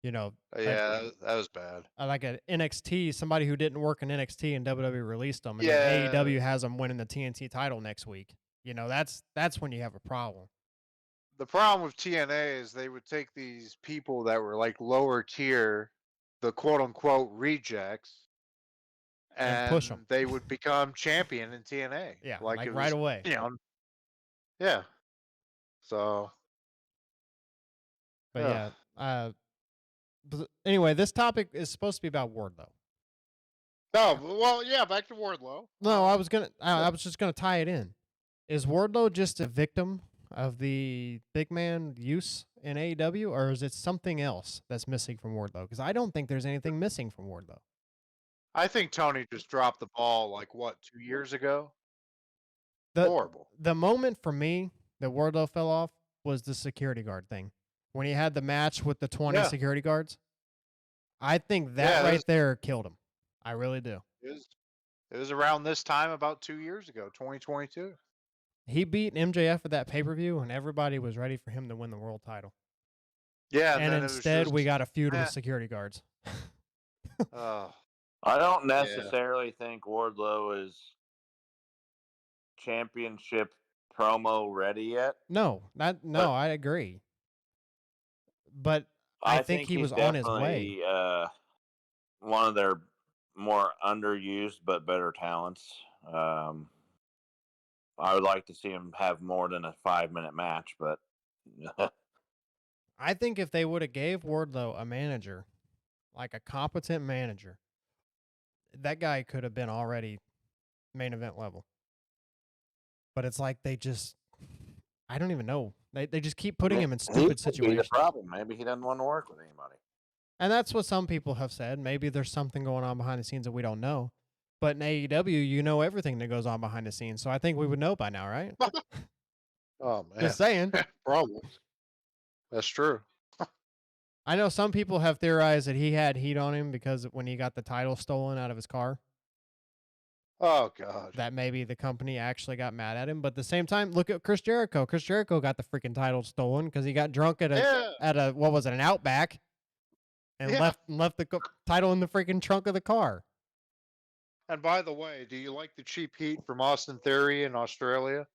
[SPEAKER 2] that was bad.
[SPEAKER 1] Like an NXT, somebody who didn't work in NXT and WWE released them, and
[SPEAKER 2] Yeah.
[SPEAKER 1] then AEW has them winning the TNT title next week. That's when you have a problem.
[SPEAKER 2] The problem with TNA is they would take these people that were like lower tier, the quote unquote rejects, and
[SPEAKER 1] push them.
[SPEAKER 2] They would become champion in TNA.
[SPEAKER 1] Yeah,
[SPEAKER 2] like it
[SPEAKER 1] right
[SPEAKER 2] was,
[SPEAKER 1] away.
[SPEAKER 2] Yeah. So.
[SPEAKER 1] But yeah. But anyway, this topic is supposed to be about Wardlow.
[SPEAKER 2] Oh, well, yeah, back to Wardlow.
[SPEAKER 1] No, I was just gonna tie it in. Is Wardlow just a victim of the big man use in AEW, or is it something else that's missing from Wardlow? Because I don't think there's anything missing from Wardlow.
[SPEAKER 2] I think Tony just dropped the ball 2 years ago. Horrible.
[SPEAKER 1] The moment for me that Wardlow fell off was the security guard thing. When he had the match with the 20 security guards. I think that there killed him. I really do.
[SPEAKER 2] It was around this time about 2 years ago, 2022.
[SPEAKER 1] He beat MJF at that pay-per-view, and everybody was ready for him to win the world title.
[SPEAKER 2] Yeah,
[SPEAKER 1] and instead we got a feud with security guards.
[SPEAKER 3] I don't necessarily think Wardlow is championship promo ready yet.
[SPEAKER 1] No, I agree. But I think he was on his way.
[SPEAKER 3] One of their more underused but better talents. I would like to see him have more than a 5-minute match, but
[SPEAKER 1] I think if they would have gave Wardlow a manager, like a competent manager, that guy could have been already main event level. But it's like they just, I don't even know. They just keep putting him in
[SPEAKER 3] He
[SPEAKER 1] stupid
[SPEAKER 3] could be the
[SPEAKER 1] situations.
[SPEAKER 3] problem. Maybe he doesn't want to work with anybody.
[SPEAKER 1] And that's what some people have said. Maybe there's something going on behind the scenes that we don't know. But in AEW, you know everything that goes on behind the scenes. So I think we would know by now, right?
[SPEAKER 2] Oh man,
[SPEAKER 1] Just saying.
[SPEAKER 2] problems. That's true.
[SPEAKER 1] I know some people have theorized that he had heat on him because when he got the title stolen out of his car,
[SPEAKER 2] Oh god.
[SPEAKER 1] that maybe the company actually got mad at him. But at the same time, look at Chris Jericho. Chris Jericho got the freaking title stolen because he got drunk at
[SPEAKER 2] Yeah.
[SPEAKER 1] what was it, an Outback, and
[SPEAKER 2] Yeah.
[SPEAKER 1] left the title in the freaking trunk of the car.
[SPEAKER 2] And by the way, do you like the cheap heat from Austin Theory in Australia?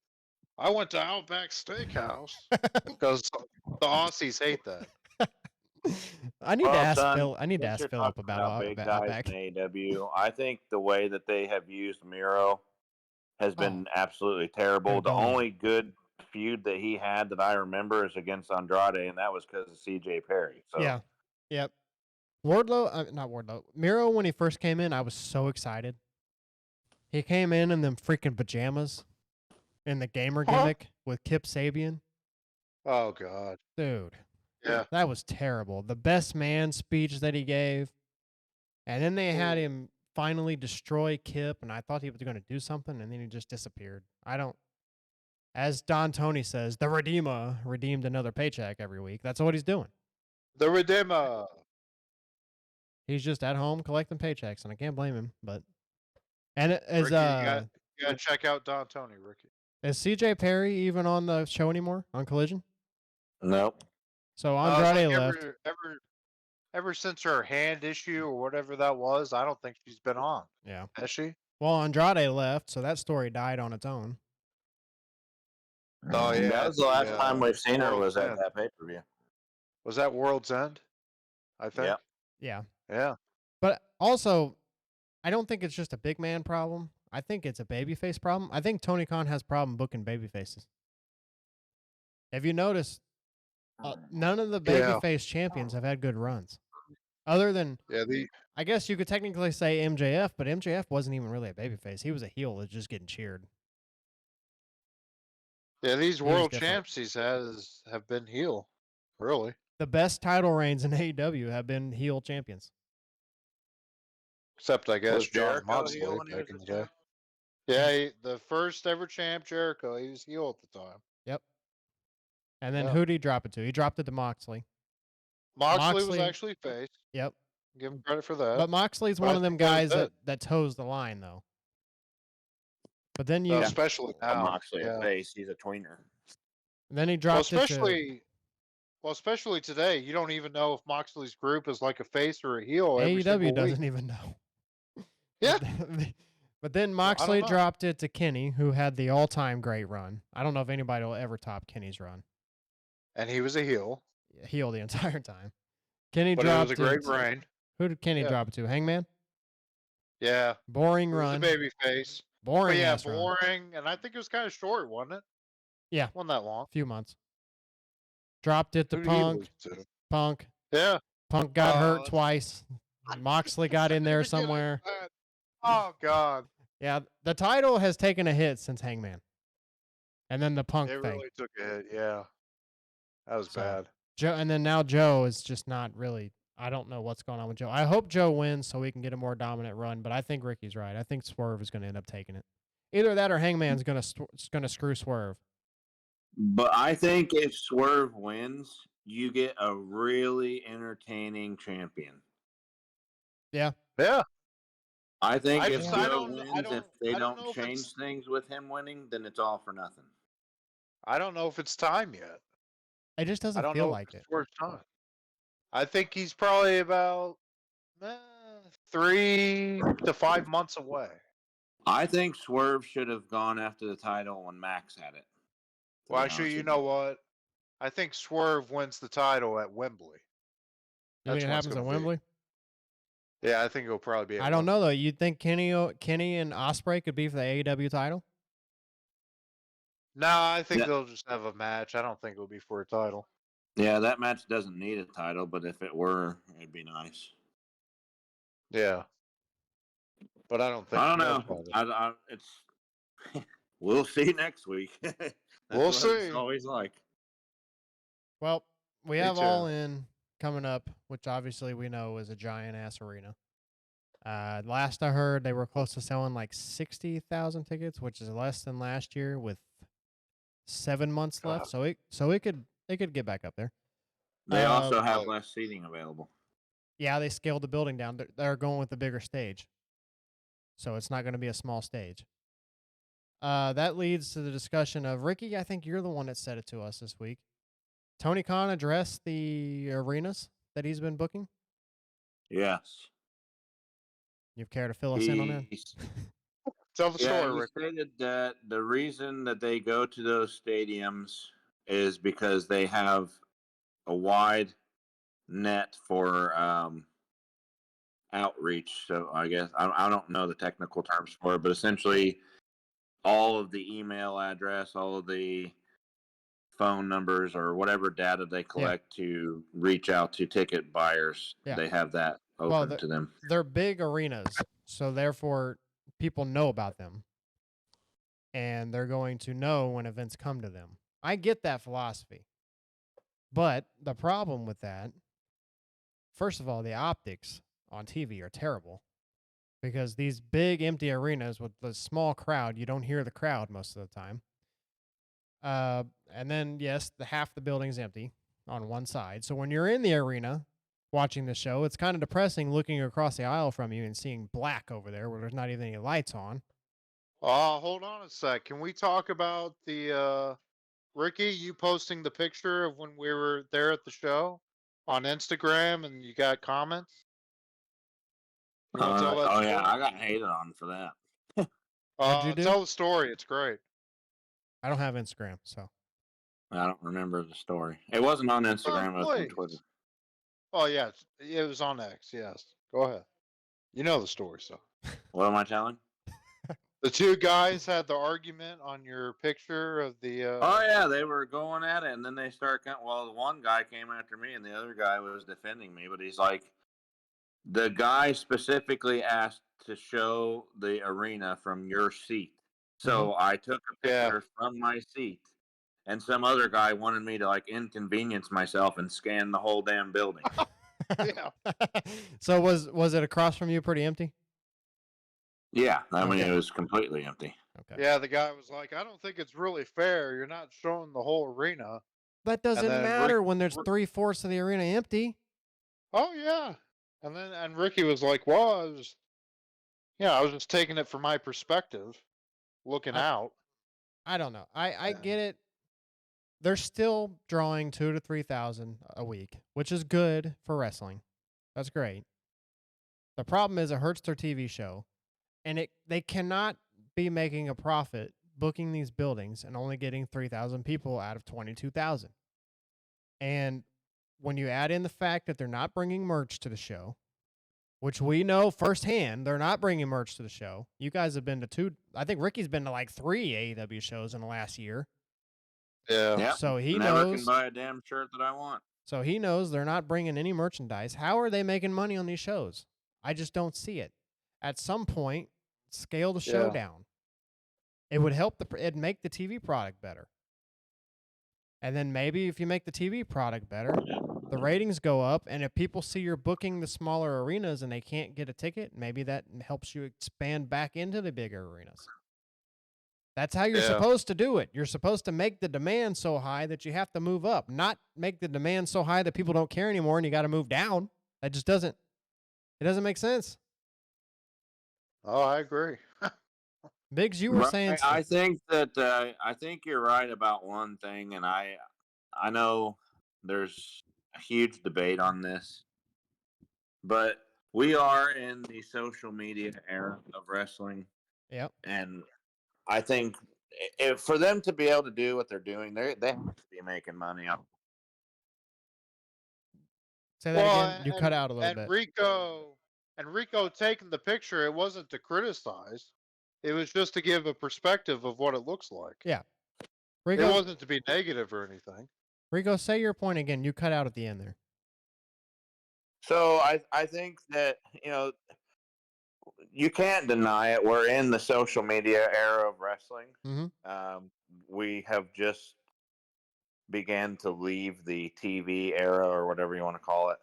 [SPEAKER 2] I went to Outback Steakhouse because the Aussies hate that.
[SPEAKER 1] I need to
[SPEAKER 3] Well,
[SPEAKER 1] ask
[SPEAKER 3] son,
[SPEAKER 1] Phil. I need to
[SPEAKER 3] since
[SPEAKER 1] ask
[SPEAKER 3] you're
[SPEAKER 1] Philip
[SPEAKER 3] talking
[SPEAKER 1] about
[SPEAKER 3] about big guys
[SPEAKER 1] Outback.
[SPEAKER 3] in AEW, I think the way that they have used Miro has been absolutely terrible.
[SPEAKER 1] they're
[SPEAKER 3] The
[SPEAKER 1] dumb.
[SPEAKER 3] only good feud that he had that I remember is against Andrade, and that was because of CJ Perry. So
[SPEAKER 1] Yeah. Yep. Wardlow, not Wardlow. Miro, when he first came in, I was so excited. He came in them freaking pajamas in the gamer gimmick with Kip Sabian.
[SPEAKER 2] Oh god.
[SPEAKER 1] Dude,
[SPEAKER 2] Yeah.
[SPEAKER 1] that was terrible. The best man speech that he gave. And then they had
[SPEAKER 2] Ooh.
[SPEAKER 1] him finally destroy Kip, and I thought he was going to do something, and then he just disappeared. As Don Tony says, the Redeemer redeemed another paycheck every week. That's what he's doing.
[SPEAKER 2] The Redeemer.
[SPEAKER 1] He's just at home collecting paychecks, and I can't blame him. But as
[SPEAKER 2] Ricky, you gotta check out Don Tony, Ricky.
[SPEAKER 1] is CJ Perry even on the show anymore on Collision?
[SPEAKER 3] nope.
[SPEAKER 1] So
[SPEAKER 2] It's like
[SPEAKER 1] Andrade left.
[SPEAKER 2] ever since her hand issue or whatever that was, I don't think she's been on.
[SPEAKER 1] Yeah.
[SPEAKER 2] Has she?
[SPEAKER 1] Well, Andrade left, so that story died on its own.
[SPEAKER 2] Oh yeah.
[SPEAKER 3] That was the last time we've seen her
[SPEAKER 2] World's
[SPEAKER 3] was at
[SPEAKER 2] End.
[SPEAKER 3] that pay per view.
[SPEAKER 2] Was that World's End? I think.
[SPEAKER 3] Yep.
[SPEAKER 1] Yeah.
[SPEAKER 2] Yeah.
[SPEAKER 1] But also, I don't think it's just a big man problem. I think it's a babyface problem. I think Tony Khan has a problem booking babyfaces. Have you noticed? None of the
[SPEAKER 2] Yeah.
[SPEAKER 1] babyface champions have had good runs, other than
[SPEAKER 2] Yeah.
[SPEAKER 1] I guess you could technically say MJF, but MJF wasn't even really a babyface. He was a heel that's just getting cheered.
[SPEAKER 2] These
[SPEAKER 1] was
[SPEAKER 2] world
[SPEAKER 1] different.
[SPEAKER 2] champs have been heel. Really.
[SPEAKER 1] The best title reigns in AEW have been heel champions.
[SPEAKER 2] Except I guess
[SPEAKER 3] Was
[SPEAKER 2] John
[SPEAKER 3] Jericho
[SPEAKER 2] Moxley
[SPEAKER 3] heel when he
[SPEAKER 2] back
[SPEAKER 3] was
[SPEAKER 2] in
[SPEAKER 3] a
[SPEAKER 2] the day.
[SPEAKER 3] champ?
[SPEAKER 2] Yeah, the first ever champ Jericho, he was heel at the time.
[SPEAKER 1] Yep. And then
[SPEAKER 2] Yeah.
[SPEAKER 1] who'd he drop it to? He dropped it to Moxley.
[SPEAKER 2] Moxley was
[SPEAKER 1] Moxley-
[SPEAKER 2] actually face.
[SPEAKER 1] Yep.
[SPEAKER 2] Give him credit for that.
[SPEAKER 1] But Moxley's
[SPEAKER 2] But
[SPEAKER 1] one
[SPEAKER 2] I
[SPEAKER 1] of them
[SPEAKER 2] think that was
[SPEAKER 1] guys
[SPEAKER 2] it.
[SPEAKER 1] that toes the line, though. But then you,
[SPEAKER 2] Especially now.
[SPEAKER 3] Moxley
[SPEAKER 2] yeah.
[SPEAKER 3] a face. He's a tweener.
[SPEAKER 1] then he
[SPEAKER 2] Well,
[SPEAKER 1] dropped it to
[SPEAKER 2] especially today, you don't even know if Moxley's group is like a face or a heel every
[SPEAKER 1] AEW
[SPEAKER 2] single
[SPEAKER 1] doesn't
[SPEAKER 2] week.
[SPEAKER 1] even know.
[SPEAKER 2] Yeah.
[SPEAKER 1] But then
[SPEAKER 2] don't
[SPEAKER 1] Moxley
[SPEAKER 2] know.
[SPEAKER 1] dropped it to Kenny, who had the all-time great run. I don't know if anybody will ever top Kenny's run.
[SPEAKER 2] And he was a heel.
[SPEAKER 1] Heel the entire time. Kenny
[SPEAKER 2] But it
[SPEAKER 1] dropped
[SPEAKER 2] was a great reign.
[SPEAKER 1] Who did Kenny
[SPEAKER 2] Yeah.
[SPEAKER 1] drop it to? Hangman?
[SPEAKER 2] Yeah.
[SPEAKER 1] Boring
[SPEAKER 2] He was a
[SPEAKER 1] run.
[SPEAKER 2] baby face.
[SPEAKER 1] Boring
[SPEAKER 2] But yeah,
[SPEAKER 1] ass run.
[SPEAKER 2] boring. And I think it was kind of short, wasn't it?
[SPEAKER 1] Yeah.
[SPEAKER 2] Wasn't that long.
[SPEAKER 1] Few months. Dropped it to
[SPEAKER 2] Who did he
[SPEAKER 1] Punk.
[SPEAKER 2] lose to?
[SPEAKER 1] Punk.
[SPEAKER 2] Yeah.
[SPEAKER 1] Punk got hurt
[SPEAKER 2] that's-
[SPEAKER 1] twice. Moxley got in there
[SPEAKER 2] Forget
[SPEAKER 1] somewhere.
[SPEAKER 2] that. Oh God.
[SPEAKER 1] Yeah, the title has taken a hit since Hangman. And then the Punk
[SPEAKER 2] It
[SPEAKER 1] thing.
[SPEAKER 2] really took a hit. Yeah. That was
[SPEAKER 1] So-
[SPEAKER 2] bad.
[SPEAKER 1] Joe, and then now Joe is just not really. I don't know what's going on with Joe. I hope Joe wins so we can get a more dominant run. But I think Ricky's right. I think Swerve is going to end up taking it. Either that or Hangman's going to screw Swerve.
[SPEAKER 3] But I think if Swerve wins, you get a really entertaining champion.
[SPEAKER 2] Yeah.
[SPEAKER 3] I think
[SPEAKER 2] I
[SPEAKER 3] if
[SPEAKER 2] just-
[SPEAKER 3] Joe
[SPEAKER 2] I don't-
[SPEAKER 3] wins,
[SPEAKER 2] I don't-
[SPEAKER 3] if they
[SPEAKER 2] I don't
[SPEAKER 3] don't
[SPEAKER 2] know if
[SPEAKER 3] change
[SPEAKER 2] it's-
[SPEAKER 3] things with him winning, then it's all for nothing.
[SPEAKER 2] I don't know if it's time yet.
[SPEAKER 1] It just
[SPEAKER 2] I
[SPEAKER 1] doesn't
[SPEAKER 2] don't
[SPEAKER 1] feel
[SPEAKER 2] know
[SPEAKER 1] like
[SPEAKER 2] if
[SPEAKER 1] it.
[SPEAKER 2] it's worth time. I think he's probably about 3 to 5 months away.
[SPEAKER 3] I think Swerve should have gone after the title when Max had it. to
[SPEAKER 2] Well,
[SPEAKER 3] be
[SPEAKER 2] actually,
[SPEAKER 3] honest
[SPEAKER 2] you
[SPEAKER 3] with
[SPEAKER 2] know what? I think Swerve wins the title at Wembley.
[SPEAKER 1] You think
[SPEAKER 2] That's
[SPEAKER 1] it
[SPEAKER 2] when it's
[SPEAKER 1] happens at
[SPEAKER 2] gonna be.
[SPEAKER 1] Wembley?
[SPEAKER 2] Yeah, I think it'll probably be. At
[SPEAKER 1] I don't
[SPEAKER 2] Wembley.
[SPEAKER 1] know though. You'd think Kenny and Ospreay could be for the AEW title?
[SPEAKER 2] No, I think
[SPEAKER 3] Yeah.
[SPEAKER 2] they'll just have a match. I don't think it'll be for a title.
[SPEAKER 3] Yeah, that match doesn't need a title, but if it were, it'd be nice.
[SPEAKER 2] Yeah, but I don't think.
[SPEAKER 3] I don't
[SPEAKER 2] no
[SPEAKER 3] know.
[SPEAKER 2] title.
[SPEAKER 3] It's we'll see next week. That's
[SPEAKER 2] We'll
[SPEAKER 3] what it's
[SPEAKER 2] see.
[SPEAKER 3] always like.
[SPEAKER 1] Well, we
[SPEAKER 2] Me
[SPEAKER 1] have
[SPEAKER 2] too.
[SPEAKER 1] All In coming up, which obviously we know is a giant ass arena. Last I heard, they were close to selling like 60,000 tickets, which is less than last year with 7 months left.
[SPEAKER 2] God.
[SPEAKER 1] So it could get back up there.
[SPEAKER 3] They also have
[SPEAKER 2] Like-
[SPEAKER 3] less seating available.
[SPEAKER 1] Yeah, they scaled the building down. They're going with the bigger stage, so it's not going to be a small stage. That leads to the discussion of Ricky. I think you're the one that said it to us this week. Tony Khan addressed the arenas that he's been booking.
[SPEAKER 3] Yes.
[SPEAKER 1] You care to fill us in on that?
[SPEAKER 3] He's-
[SPEAKER 2] Tell the
[SPEAKER 3] Yeah,
[SPEAKER 2] story,
[SPEAKER 3] he
[SPEAKER 2] Rick.
[SPEAKER 3] stated that the reason that they go to those stadiums is because they have a wide net for outreach. So I guess I don't know the technical terms for it, but essentially all of the email address, all of the phone numbers, or whatever data they collect to reach out to ticket buyers,
[SPEAKER 1] Yeah.
[SPEAKER 3] they have that open to them.
[SPEAKER 1] They're big arenas, so therefore people know about them, and they're going to know when events come to them. I get that philosophy, but the problem with that, first of all, the optics on TV are terrible because these big empty arenas with the small crowd, you don't hear the crowd most of the time. And then yes, half the building's empty on one side. So when you're in the arena watching the show, it's kind of depressing looking across the aisle from you and seeing black over there where there's not even any lights on.
[SPEAKER 2] Hold on a sec. Can we talk about the Ricky, you posting the picture of when we were there at the show on Instagram and you got comments? You want to tell that
[SPEAKER 3] Oh
[SPEAKER 2] story?
[SPEAKER 3] yeah, I got hated on for that.
[SPEAKER 1] What'd you do?
[SPEAKER 2] Tell the story. It's great.
[SPEAKER 1] I don't have Instagram, so
[SPEAKER 3] I don't remember the story. It wasn't on Instagram. It was on
[SPEAKER 2] Please.
[SPEAKER 3] Twitter.
[SPEAKER 2] Oh, yeah. It was on X. Yes. Go ahead. You know the story, so.
[SPEAKER 3] What am I telling?
[SPEAKER 2] The two guys had the argument on your picture of the.
[SPEAKER 3] Oh yeah, they were going at it, and then they start. Well, the one guy came after me, and the other guy was defending me. But he's like, the guy specifically asked to show the arena from your seat, so I took a
[SPEAKER 2] Yeah.
[SPEAKER 3] picture from my seat, and some other guy wanted me to like inconvenience myself and scan the whole damn building.
[SPEAKER 2] Yeah.
[SPEAKER 1] So was it across from you pretty empty?
[SPEAKER 3] Yeah, I mean
[SPEAKER 1] Okay.
[SPEAKER 3] it was completely empty.
[SPEAKER 1] Okay.
[SPEAKER 2] Yeah. The guy was like, I don't think it's really fair. You're not showing the whole arena.
[SPEAKER 1] That doesn't
[SPEAKER 2] then
[SPEAKER 1] matter
[SPEAKER 2] Rick-
[SPEAKER 1] when there's
[SPEAKER 2] Rick-
[SPEAKER 1] 3/4 of the arena empty.
[SPEAKER 2] Oh, yeah. And Ricky was like, well, I was just taking it from my perspective, looking out.
[SPEAKER 1] I don't know. I
[SPEAKER 2] Yeah.
[SPEAKER 1] get it. They're still drawing 2,000 to 3,000 a week, which is good for wrestling. That's great. The problem is it hurts their TV show, and they cannot be making a profit booking these buildings and only getting 3,000 people out of 22,000. And when you add in the fact that they're not bringing merch to the show, which we know firsthand, they're not bringing merch to the show. You guys have been to 2. I think Ricky's been to like 3 AEW shows in the last year.
[SPEAKER 2] Yeah.
[SPEAKER 3] Yeah,
[SPEAKER 1] So he
[SPEAKER 3] never
[SPEAKER 1] knows.
[SPEAKER 3] can buy a damn shirt that I want.
[SPEAKER 1] So he knows they're not bringing any merchandise. How are they making money on these shows? I just don't see it. At some point, scale the show
[SPEAKER 2] Yeah.
[SPEAKER 1] down. It would help it'd make the TV product better. And then maybe if you make the TV product better, the ratings go up. And if people see you're booking the smaller arenas and they can't get a ticket, maybe that helps you expand back into the bigger arenas. That's how you're
[SPEAKER 2] Yeah.
[SPEAKER 1] supposed to do it. You're supposed to make the demand so high that you have to move up, not make the demand so high that people don't care anymore and you got to move down. That just doesn't make sense.
[SPEAKER 2] Oh, I agree.
[SPEAKER 1] Biggs, you were
[SPEAKER 3] Right,
[SPEAKER 1] saying
[SPEAKER 3] I think that I think you're right about one thing, and I know there's a huge debate on this, but we are in the social media era of wrestling,
[SPEAKER 1] Yep.
[SPEAKER 3] and I think if for them to be able to do what they're doing, they have to be making money.
[SPEAKER 1] Say that again. You cut out a little
[SPEAKER 2] and
[SPEAKER 1] bit.
[SPEAKER 2] Rico taking the picture, it wasn't to criticize. It was just to give a perspective of what it looks like.
[SPEAKER 1] Yeah.
[SPEAKER 2] It
[SPEAKER 1] Rico,
[SPEAKER 2] wasn't to be negative or anything.
[SPEAKER 1] Rico, say your point again. You cut out at the end there.
[SPEAKER 3] So I think that you can't deny it. We're in the social media era of wrestling.
[SPEAKER 1] Mhm.
[SPEAKER 3] we have just began to leave the TV era or whatever you want to call it,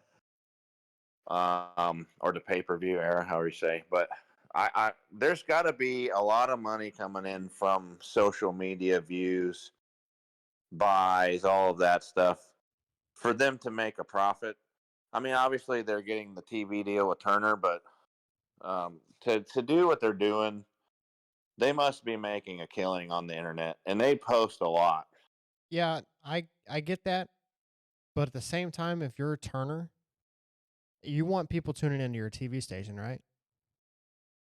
[SPEAKER 3] or the pay-per-view era, however you say. But I there's got to be a lot of money coming in from social media views, buys, all of that stuff for them to make a profit. I mean, obviously they're getting the TV deal with Turner, but to do what they're doing, they must be making a killing on the internet, and they post a lot.
[SPEAKER 1] Yeah, I get that, but at the same time, if you're a Turner, you want people tuning into your TV station, right?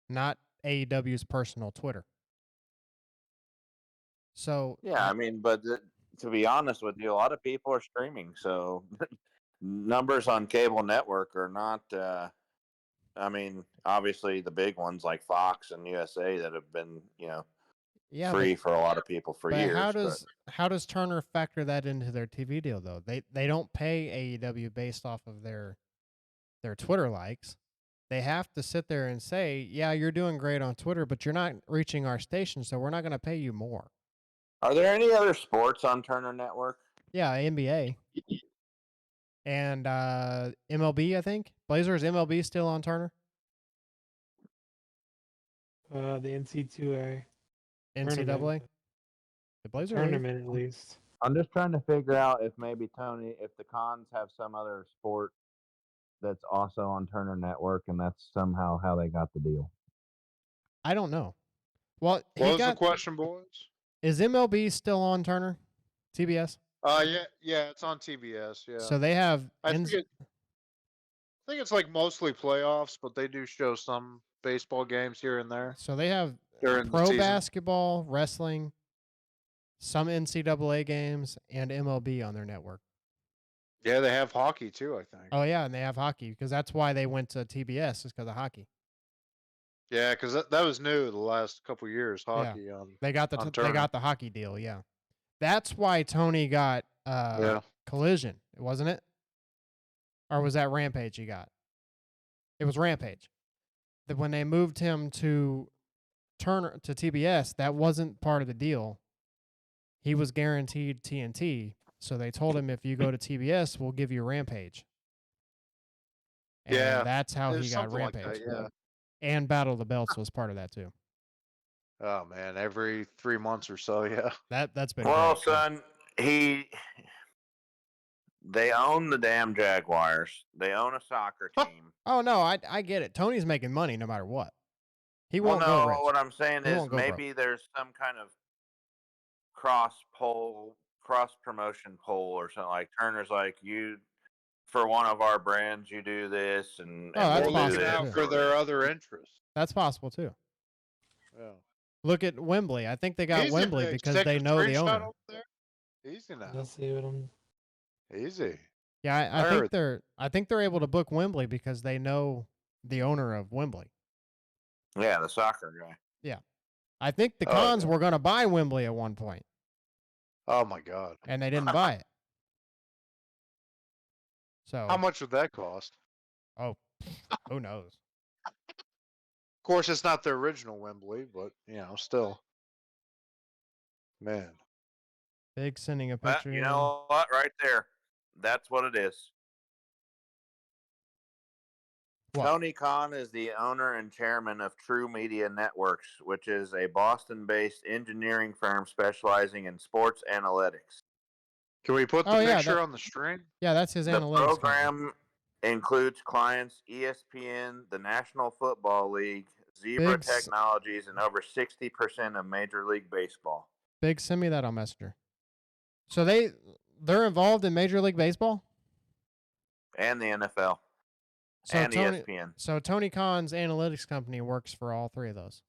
[SPEAKER 1] Not AEW's personal Twitter. So
[SPEAKER 3] Yeah, I mean, but to be honest with you, a lot of people are streaming, so numbers on cable network are not. I mean, obviously the big ones like Fox and USA that have been,
[SPEAKER 1] yeah,
[SPEAKER 3] free for a lot of people for
[SPEAKER 1] but
[SPEAKER 3] years. But
[SPEAKER 1] how does Turner factor that into their TV deal though? They don't pay AEW based off of their Twitter likes. They have to sit there and say, "Yeah, you're doing great on Twitter, but you're not reaching our station, so we're not going to pay you more."
[SPEAKER 3] are there any other sports on Turner Network?
[SPEAKER 1] Yeah, NBA and MLB, I think. Blazers MLB still on Turner?
[SPEAKER 4] The NC2A
[SPEAKER 1] NCAA? The Blazers are
[SPEAKER 4] tournament at least.
[SPEAKER 3] I'm just trying to figure out if maybe Tony, if the Cons have some other sport that's also on Turner Network, and that's somehow how they got the deal.
[SPEAKER 1] I don't know. Well,
[SPEAKER 2] What was the question, boys?
[SPEAKER 1] Is MLB still on Turner? TBS?
[SPEAKER 2] Yeah, it's on TBS. Yeah,
[SPEAKER 1] So they have
[SPEAKER 2] I think it's like mostly playoffs, but they do show some baseball games here and there
[SPEAKER 1] so they have
[SPEAKER 2] during the
[SPEAKER 1] pro
[SPEAKER 2] season.
[SPEAKER 1] basketball, wrestling, some NCAA games, and MLB on their network.
[SPEAKER 2] Yeah, they have hockey too, I think.
[SPEAKER 1] Oh yeah, and they have hockey because that's why they went to TBS is because of hockey.
[SPEAKER 2] Yeah, because that was new the last couple years. Hockey on
[SPEAKER 1] They got
[SPEAKER 2] on
[SPEAKER 1] they got
[SPEAKER 2] Turner.
[SPEAKER 1] the hockey deal. Yeah, that's why Tony got
[SPEAKER 2] Yeah.
[SPEAKER 1] Collision, wasn't it? Or was that Rampage he got? It was Rampage. That when they moved him to Turner to TBS, that wasn't part of the deal. He was guaranteed TNT, so they told him if you go to TBS, we'll give you Rampage. And
[SPEAKER 2] Yeah,
[SPEAKER 1] that's how
[SPEAKER 2] there's
[SPEAKER 1] he got
[SPEAKER 2] something like
[SPEAKER 1] Rampage.
[SPEAKER 2] that. Yeah.
[SPEAKER 1] And Battle of the Belts was part of that too.
[SPEAKER 2] Oh man, every 3 months or so. Yeah.
[SPEAKER 1] That's been
[SPEAKER 3] Well,
[SPEAKER 1] great.
[SPEAKER 3] son, they own the damn Jaguars. They own a soccer team.
[SPEAKER 1] Oh no, I get it. Tony's making money no matter what. He
[SPEAKER 3] Well,
[SPEAKER 1] won't go
[SPEAKER 3] no,
[SPEAKER 1] rich.
[SPEAKER 3] what I'm saying
[SPEAKER 1] He
[SPEAKER 3] is
[SPEAKER 1] won't go broke.
[SPEAKER 3] maybe there's some kind of cross promotion poll or something. Like Turner's like, you for one of our brands, you do this, and
[SPEAKER 1] Oh, that's
[SPEAKER 3] we'll
[SPEAKER 2] Or
[SPEAKER 3] do
[SPEAKER 2] looking
[SPEAKER 1] possible
[SPEAKER 3] this.
[SPEAKER 2] out
[SPEAKER 1] too.
[SPEAKER 2] for their other interests.
[SPEAKER 1] That's possible too.
[SPEAKER 2] Yeah.
[SPEAKER 1] Look at Wembley. I think they got
[SPEAKER 2] Easy,
[SPEAKER 1] Wembley
[SPEAKER 2] Biggs.
[SPEAKER 1] because
[SPEAKER 2] Take
[SPEAKER 1] they
[SPEAKER 2] a
[SPEAKER 1] know the
[SPEAKER 2] screenshot
[SPEAKER 1] owner.
[SPEAKER 2] over there. Easy now.
[SPEAKER 4] Let's see what I'm.
[SPEAKER 2] Easy.
[SPEAKER 1] Yeah, I
[SPEAKER 2] heard
[SPEAKER 1] think they're able to book Wembley because they know the owner of Wembley.
[SPEAKER 3] Yeah, the soccer guy.
[SPEAKER 1] Yeah. I think the
[SPEAKER 2] Oh,
[SPEAKER 1] Cons
[SPEAKER 2] yeah.
[SPEAKER 1] were going to buy Wembley at one point,
[SPEAKER 2] Oh my God.
[SPEAKER 1] and they didn't buy it.
[SPEAKER 2] How
[SPEAKER 1] So,
[SPEAKER 2] much would that cost?
[SPEAKER 1] oh, who knows?
[SPEAKER 2] Of course, it's not the original Wembley, but still, man.
[SPEAKER 1] Big sending a
[SPEAKER 3] Well,
[SPEAKER 1] picture.
[SPEAKER 3] you know what? Right there, that's what it is.
[SPEAKER 1] What?
[SPEAKER 3] Tony Khan is the owner and chairman of True Media Networks, which is a Boston-based engineering firm specializing in sports analytics.
[SPEAKER 2] Can we put the
[SPEAKER 1] Oh, yeah,
[SPEAKER 2] picture on the screen?
[SPEAKER 1] Yeah, that's his
[SPEAKER 3] The
[SPEAKER 1] analytics company.
[SPEAKER 3] program includes clients ESPN, the National Football League, Zebra Technologies, and over 60% of Major League Baseball.
[SPEAKER 1] Big, send me that on Messenger. So they're involved in Major League Baseball?
[SPEAKER 3] And the NFL.
[SPEAKER 1] So
[SPEAKER 3] and
[SPEAKER 1] Tony,
[SPEAKER 3] ESPN.
[SPEAKER 1] So Tony Khan's analytics company works for all three of those.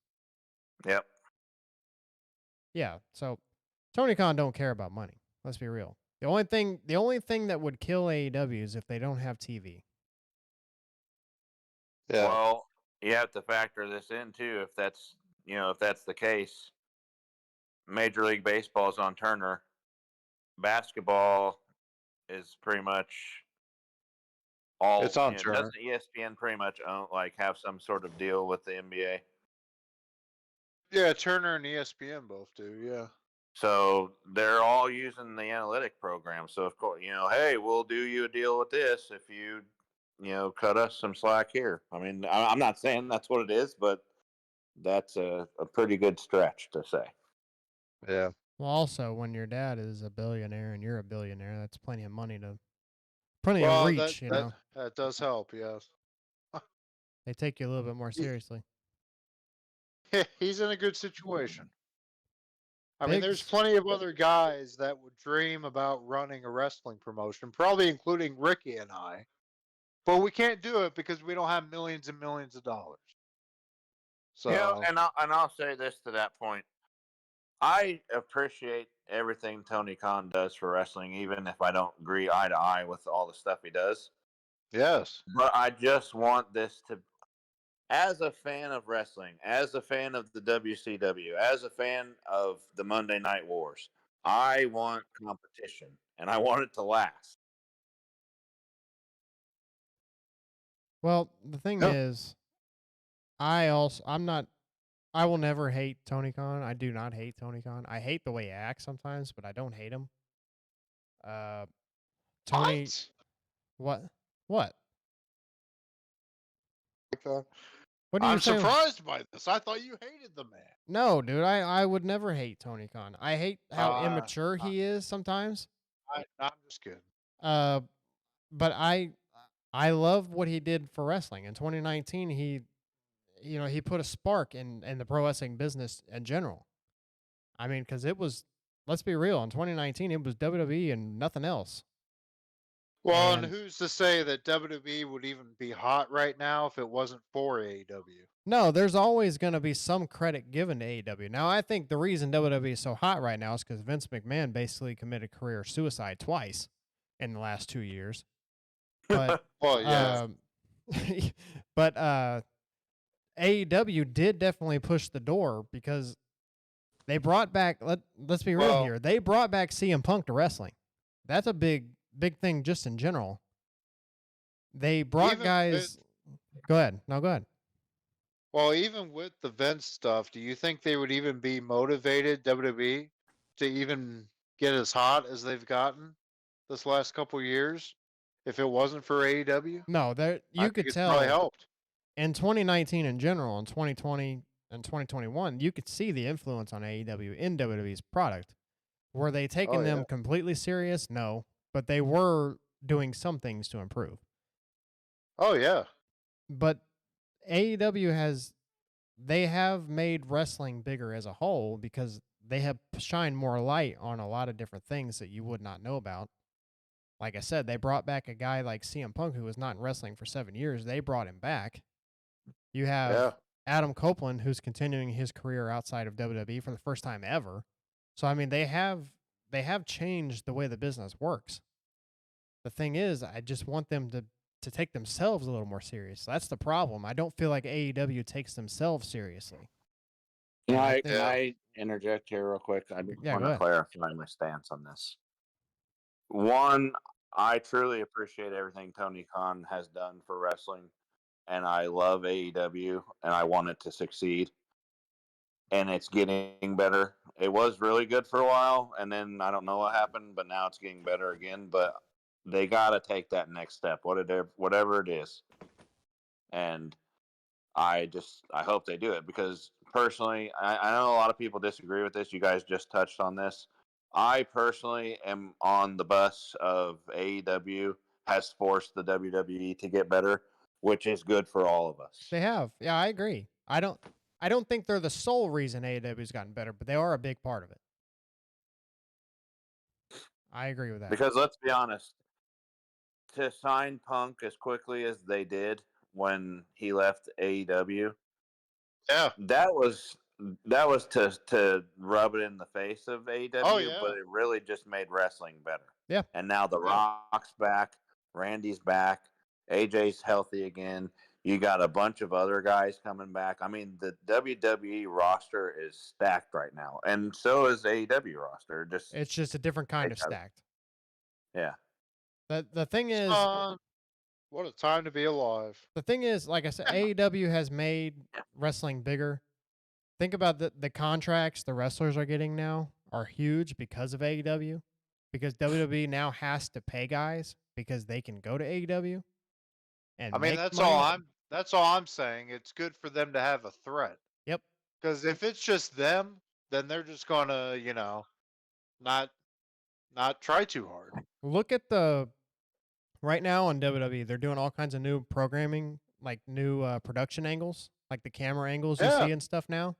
[SPEAKER 3] Yep.
[SPEAKER 1] Yeah. So Tony Khan don't care about money. Let's be real. The only thing that would kill AEW is if they don't have TV.
[SPEAKER 2] Yeah.
[SPEAKER 3] Well, you have to factor this in too. If that's the case, Major League Baseball is on Turner. Basketball is pretty much all.
[SPEAKER 2] It's on Turner.
[SPEAKER 3] Doesn't ESPN pretty much have some sort of deal with the NBA?
[SPEAKER 2] Yeah, Turner and ESPN both do. Yeah.
[SPEAKER 3] So they're all using the analytic program. So of course, hey, we'll do you a deal with this if you, cut us some slack here. I mean, I'm not saying that's what it is, but that's a pretty good stretch to say.
[SPEAKER 2] Yeah.
[SPEAKER 1] Well, also, when your dad is a billionaire and you're a billionaire, that's plenty of money to
[SPEAKER 2] Well,
[SPEAKER 1] reach.
[SPEAKER 2] that does help. Yes.
[SPEAKER 1] They take you a little bit more seriously.
[SPEAKER 2] He's in a good situation. I mean, there's
[SPEAKER 1] Biggs,
[SPEAKER 2] plenty of other guys that would dream about running a wrestling promotion, probably including Ricky and I. But we can't do it because we don't have millions and millions of dollars. So,
[SPEAKER 3] And I'll say this to that point. I appreciate everything Tony Khan does for wrestling, even if I don't agree eye to eye with all the stuff he does.
[SPEAKER 2] yes.
[SPEAKER 3] But I just want this to, as a fan of wrestling, as a fan of the WCW, as a fan of the Monday Night Wars, I want competition and I want it to last.
[SPEAKER 1] well, the thing
[SPEAKER 2] Yeah.
[SPEAKER 1] is, I will never hate Tony Khan. I do not hate Tony Khan. I hate the way he acts sometimes, but I don't hate him. Uh, Tony,
[SPEAKER 2] What?
[SPEAKER 1] what? What?
[SPEAKER 2] Okay.
[SPEAKER 1] What are you
[SPEAKER 2] I'm
[SPEAKER 1] saying?
[SPEAKER 2] surprised by this. I thought you hated the man.
[SPEAKER 1] No, dude, I would never hate Tony Khan. I hate how
[SPEAKER 2] Uh,
[SPEAKER 1] immature he is sometimes.
[SPEAKER 2] I'm just kidding.
[SPEAKER 1] Uh, but I love what he did for wrestling. In 2019, he put a spark in the pro wrestling business in general. I mean, because it was, let's be real, in 2019 it was WWE and nothing else.
[SPEAKER 2] Well, and
[SPEAKER 1] And
[SPEAKER 2] who's to say that WWE would even be hot right now if it wasn't for AEW?
[SPEAKER 1] no, there's always going to be some credit given to AEW. Now, I think the reason WWE is so hot right now is because Vince McMahon basically committed career suicide twice in the last 2 years. But,
[SPEAKER 2] Well, yeah.
[SPEAKER 1] but AEW did definitely push the door because they brought back. Let's be real
[SPEAKER 2] Well,
[SPEAKER 1] here. They brought back CM Punk to wrestling. That's a big thing just in general. They brought
[SPEAKER 2] even
[SPEAKER 1] guys. Go ahead. No, go ahead.
[SPEAKER 2] well, even with the Vince stuff, do you think they would even be motivated, WWE, to even get as hot as they've gotten this last couple years if it wasn't for AEW?
[SPEAKER 1] No, there
[SPEAKER 2] I
[SPEAKER 1] you
[SPEAKER 2] think
[SPEAKER 1] could
[SPEAKER 2] it's probably
[SPEAKER 1] tell
[SPEAKER 2] helped.
[SPEAKER 1] in 2019 in general, in 2020 and 2021, you could see the influence on AEW in WWE's product. Were they
[SPEAKER 2] Oh
[SPEAKER 1] taking
[SPEAKER 2] yeah.
[SPEAKER 1] them completely serious? No, but they were doing some things to improve.
[SPEAKER 2] Oh yeah.
[SPEAKER 1] But AEW they have made wrestling bigger as a whole because they have shined more light on a lot of different things that you would not know about. Like I said, they brought back a guy like CM Punk who was not in wrestling for 7 years. They brought him back. You have
[SPEAKER 2] Yeah.
[SPEAKER 1] Adam Copeland who's continuing his career outside of WWE for the first time ever. So I mean, they have changed the way the business works. The thing is, I just want them to take themselves a little more serious. That's the problem. I don't feel like AEW takes themselves seriously.
[SPEAKER 3] Can
[SPEAKER 1] And I
[SPEAKER 3] I,
[SPEAKER 1] think
[SPEAKER 3] can I interject here real quick? I just
[SPEAKER 1] yeah,
[SPEAKER 3] want
[SPEAKER 1] go
[SPEAKER 3] to
[SPEAKER 1] ahead.
[SPEAKER 3] clarify my stance on this. One, I truly appreciate everything Tony Khan has done for wrestling, and I love AEW, and I want it to succeed. And it's getting better. It was really good for a while, and then I don't know what happened, but now it's getting better again. But they got to take that next step, whatever it is. And I hope they do it because personally, I know a lot of people disagree with this. You guys just touched on this. I personally am on the bus of AEW has forced the WWE to get better, which is good for all of us.
[SPEAKER 1] They have. Yeah, I agree. I don't think they're the sole reason AEW's gotten better, but they are a big part of it. I agree with that.
[SPEAKER 3] Because let's be honest, to sign Punk as quickly as they did when he left AEW,
[SPEAKER 2] Yeah.
[SPEAKER 3] that was to rub it in the face of
[SPEAKER 2] Oh
[SPEAKER 3] AEW,
[SPEAKER 2] yeah.
[SPEAKER 3] but it really just made wrestling better.
[SPEAKER 1] Yeah.
[SPEAKER 3] And now The
[SPEAKER 2] Yeah.
[SPEAKER 3] Rock's back, Randy's back, AJ's healthy again. You got a bunch of other guys coming back. I mean, the WWE roster is stacked right now, and so is AEW roster. Just
[SPEAKER 1] It's just a different kind of stacked.
[SPEAKER 3] yeah.
[SPEAKER 1] The thing is,
[SPEAKER 2] What a time to be alive.
[SPEAKER 1] like I said, AEW has made wrestling bigger. Think about the contracts the wrestlers are getting now are huge because of AEW, because WWE now has to pay guys because they can go to AEW and
[SPEAKER 2] I mean,
[SPEAKER 1] make money.
[SPEAKER 2] that's all I'm saying. It's good for them to have a threat.
[SPEAKER 1] Yep.
[SPEAKER 2] Because if it's just them, then they're just gonna, not not try too hard.
[SPEAKER 1] Look at the right now on WWE, they're doing all kinds of new programming, like new production angles, like the camera angles you
[SPEAKER 2] Yeah,
[SPEAKER 1] see and stuff now.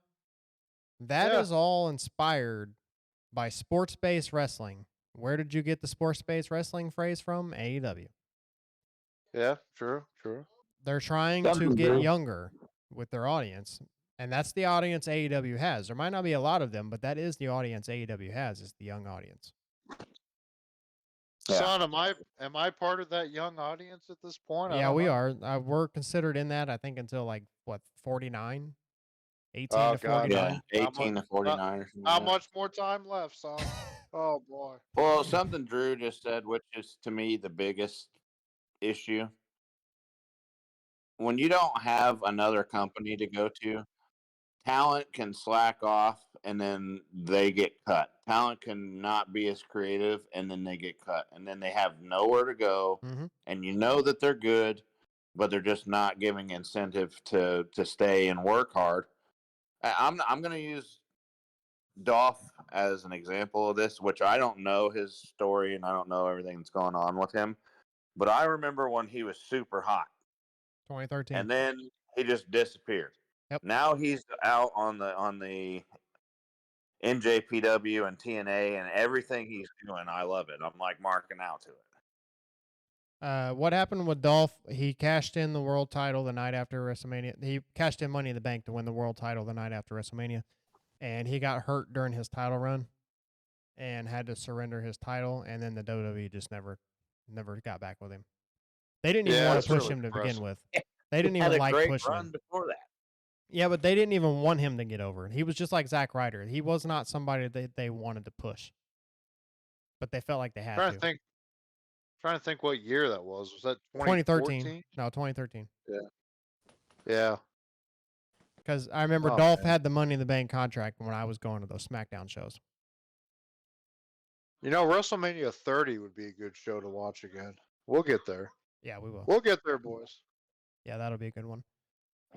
[SPEAKER 1] That
[SPEAKER 2] yeah,
[SPEAKER 1] is all inspired by sports-based wrestling. Where did you get the sports-based wrestling phrase from? AEW.
[SPEAKER 2] yeah. True, true.
[SPEAKER 1] They're trying to
[SPEAKER 3] Something,
[SPEAKER 1] get
[SPEAKER 3] Drew.
[SPEAKER 1] younger with their audience, and that's the audience AEW has. There might not be a lot of them, but that is the audience AEW has, is the young audience.
[SPEAKER 3] Yeah.
[SPEAKER 2] Son, am I part of that young audience at this point? I
[SPEAKER 1] Yeah,
[SPEAKER 2] don't
[SPEAKER 1] we
[SPEAKER 2] know.
[SPEAKER 1] are. We're considered in that, I think, until like, what, 49? 18
[SPEAKER 2] Oh
[SPEAKER 1] to
[SPEAKER 2] God,
[SPEAKER 3] Yeah,
[SPEAKER 1] 49?
[SPEAKER 3] 18 to
[SPEAKER 2] not
[SPEAKER 3] 49 or something
[SPEAKER 2] not
[SPEAKER 3] like that.
[SPEAKER 2] much more time left, son. Oh boy.
[SPEAKER 3] Well, something Drew just said, which is to me the biggest issue. When you don't have another company to go to, talent can slack off and then they get cut. Talent can not be as creative and then they get cut. And then they have nowhere to go.
[SPEAKER 1] Mm-hmm.
[SPEAKER 3] And you know that they're good, but they're just not giving incentive to stay and work hard. I'm going to use Dolph as an example of this, which I don't know his story and I don't know everything that's going on with him. But I remember when he was super hot
[SPEAKER 1] 2013.
[SPEAKER 3] and then he just disappeared.
[SPEAKER 1] Yep.
[SPEAKER 3] Now he's out on the NJPW and TNA and everything he's doing. I love it. I'm like marking out to it.
[SPEAKER 1] What happened with Dolph? He cashed in the world title the night after WrestleMania. He cashed in Money in the Bank to win the world title the night after WrestleMania, and he got hurt during his title run and had to surrender his title. And then the WWE just never got back with him. They didn't even
[SPEAKER 2] Yeah,
[SPEAKER 1] want
[SPEAKER 2] that's
[SPEAKER 1] to push
[SPEAKER 2] really
[SPEAKER 1] him to begin
[SPEAKER 2] depressing.
[SPEAKER 1] with. They
[SPEAKER 3] He
[SPEAKER 1] didn't
[SPEAKER 3] had
[SPEAKER 1] even
[SPEAKER 3] a
[SPEAKER 1] like
[SPEAKER 3] great
[SPEAKER 1] pushing
[SPEAKER 3] run
[SPEAKER 1] him.
[SPEAKER 3] before that.
[SPEAKER 1] Yeah, but they didn't even want him to get over. He was just like Zack Ryder. He was not somebody that they wanted to push, but they felt like they had
[SPEAKER 2] Trying
[SPEAKER 1] to.
[SPEAKER 2] to think. Trying to think what year that was. Was that
[SPEAKER 1] 2013.
[SPEAKER 2] 2014?
[SPEAKER 1] No, 2013.
[SPEAKER 2] Yeah.
[SPEAKER 1] Because I remember
[SPEAKER 2] Oh,
[SPEAKER 1] Dolph
[SPEAKER 2] man.
[SPEAKER 1] had the Money in the Bank contract when I was going to those SmackDown shows.
[SPEAKER 2] WrestleMania 30 would be a good show to watch again. We'll get there.
[SPEAKER 1] Yeah, we will.
[SPEAKER 2] We'll get there, boys.
[SPEAKER 1] Yeah, that'll be a good one.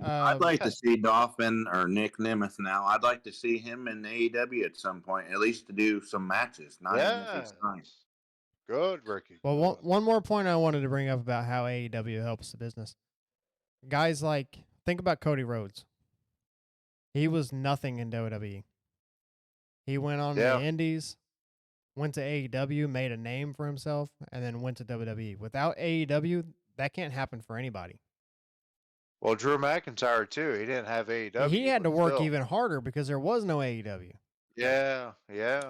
[SPEAKER 3] I'd like
[SPEAKER 2] Yeah.
[SPEAKER 3] to see Dolphin or Nick Nemeth now. I'd like to see him in AEW at some point, at least to do some matches, not even if he's signed.
[SPEAKER 2] Yes. Good, Ricky.
[SPEAKER 1] Well,
[SPEAKER 2] Good.
[SPEAKER 1] one more point I wanted to bring up about how AEW helps the business. Guys like, think about Cody Rhodes. He was nothing in WWE. He went on
[SPEAKER 2] Yeah.
[SPEAKER 1] the Indies, went to AEW, made a name for himself, and then went to WWE. Without AEW, that can't happen for anybody.
[SPEAKER 2] Well, Drew McIntyre too. He didn't have AEW.
[SPEAKER 1] He had to
[SPEAKER 2] but
[SPEAKER 1] work
[SPEAKER 2] still.
[SPEAKER 1] even harder because there was no AEW.
[SPEAKER 2] Yeah. Yeah.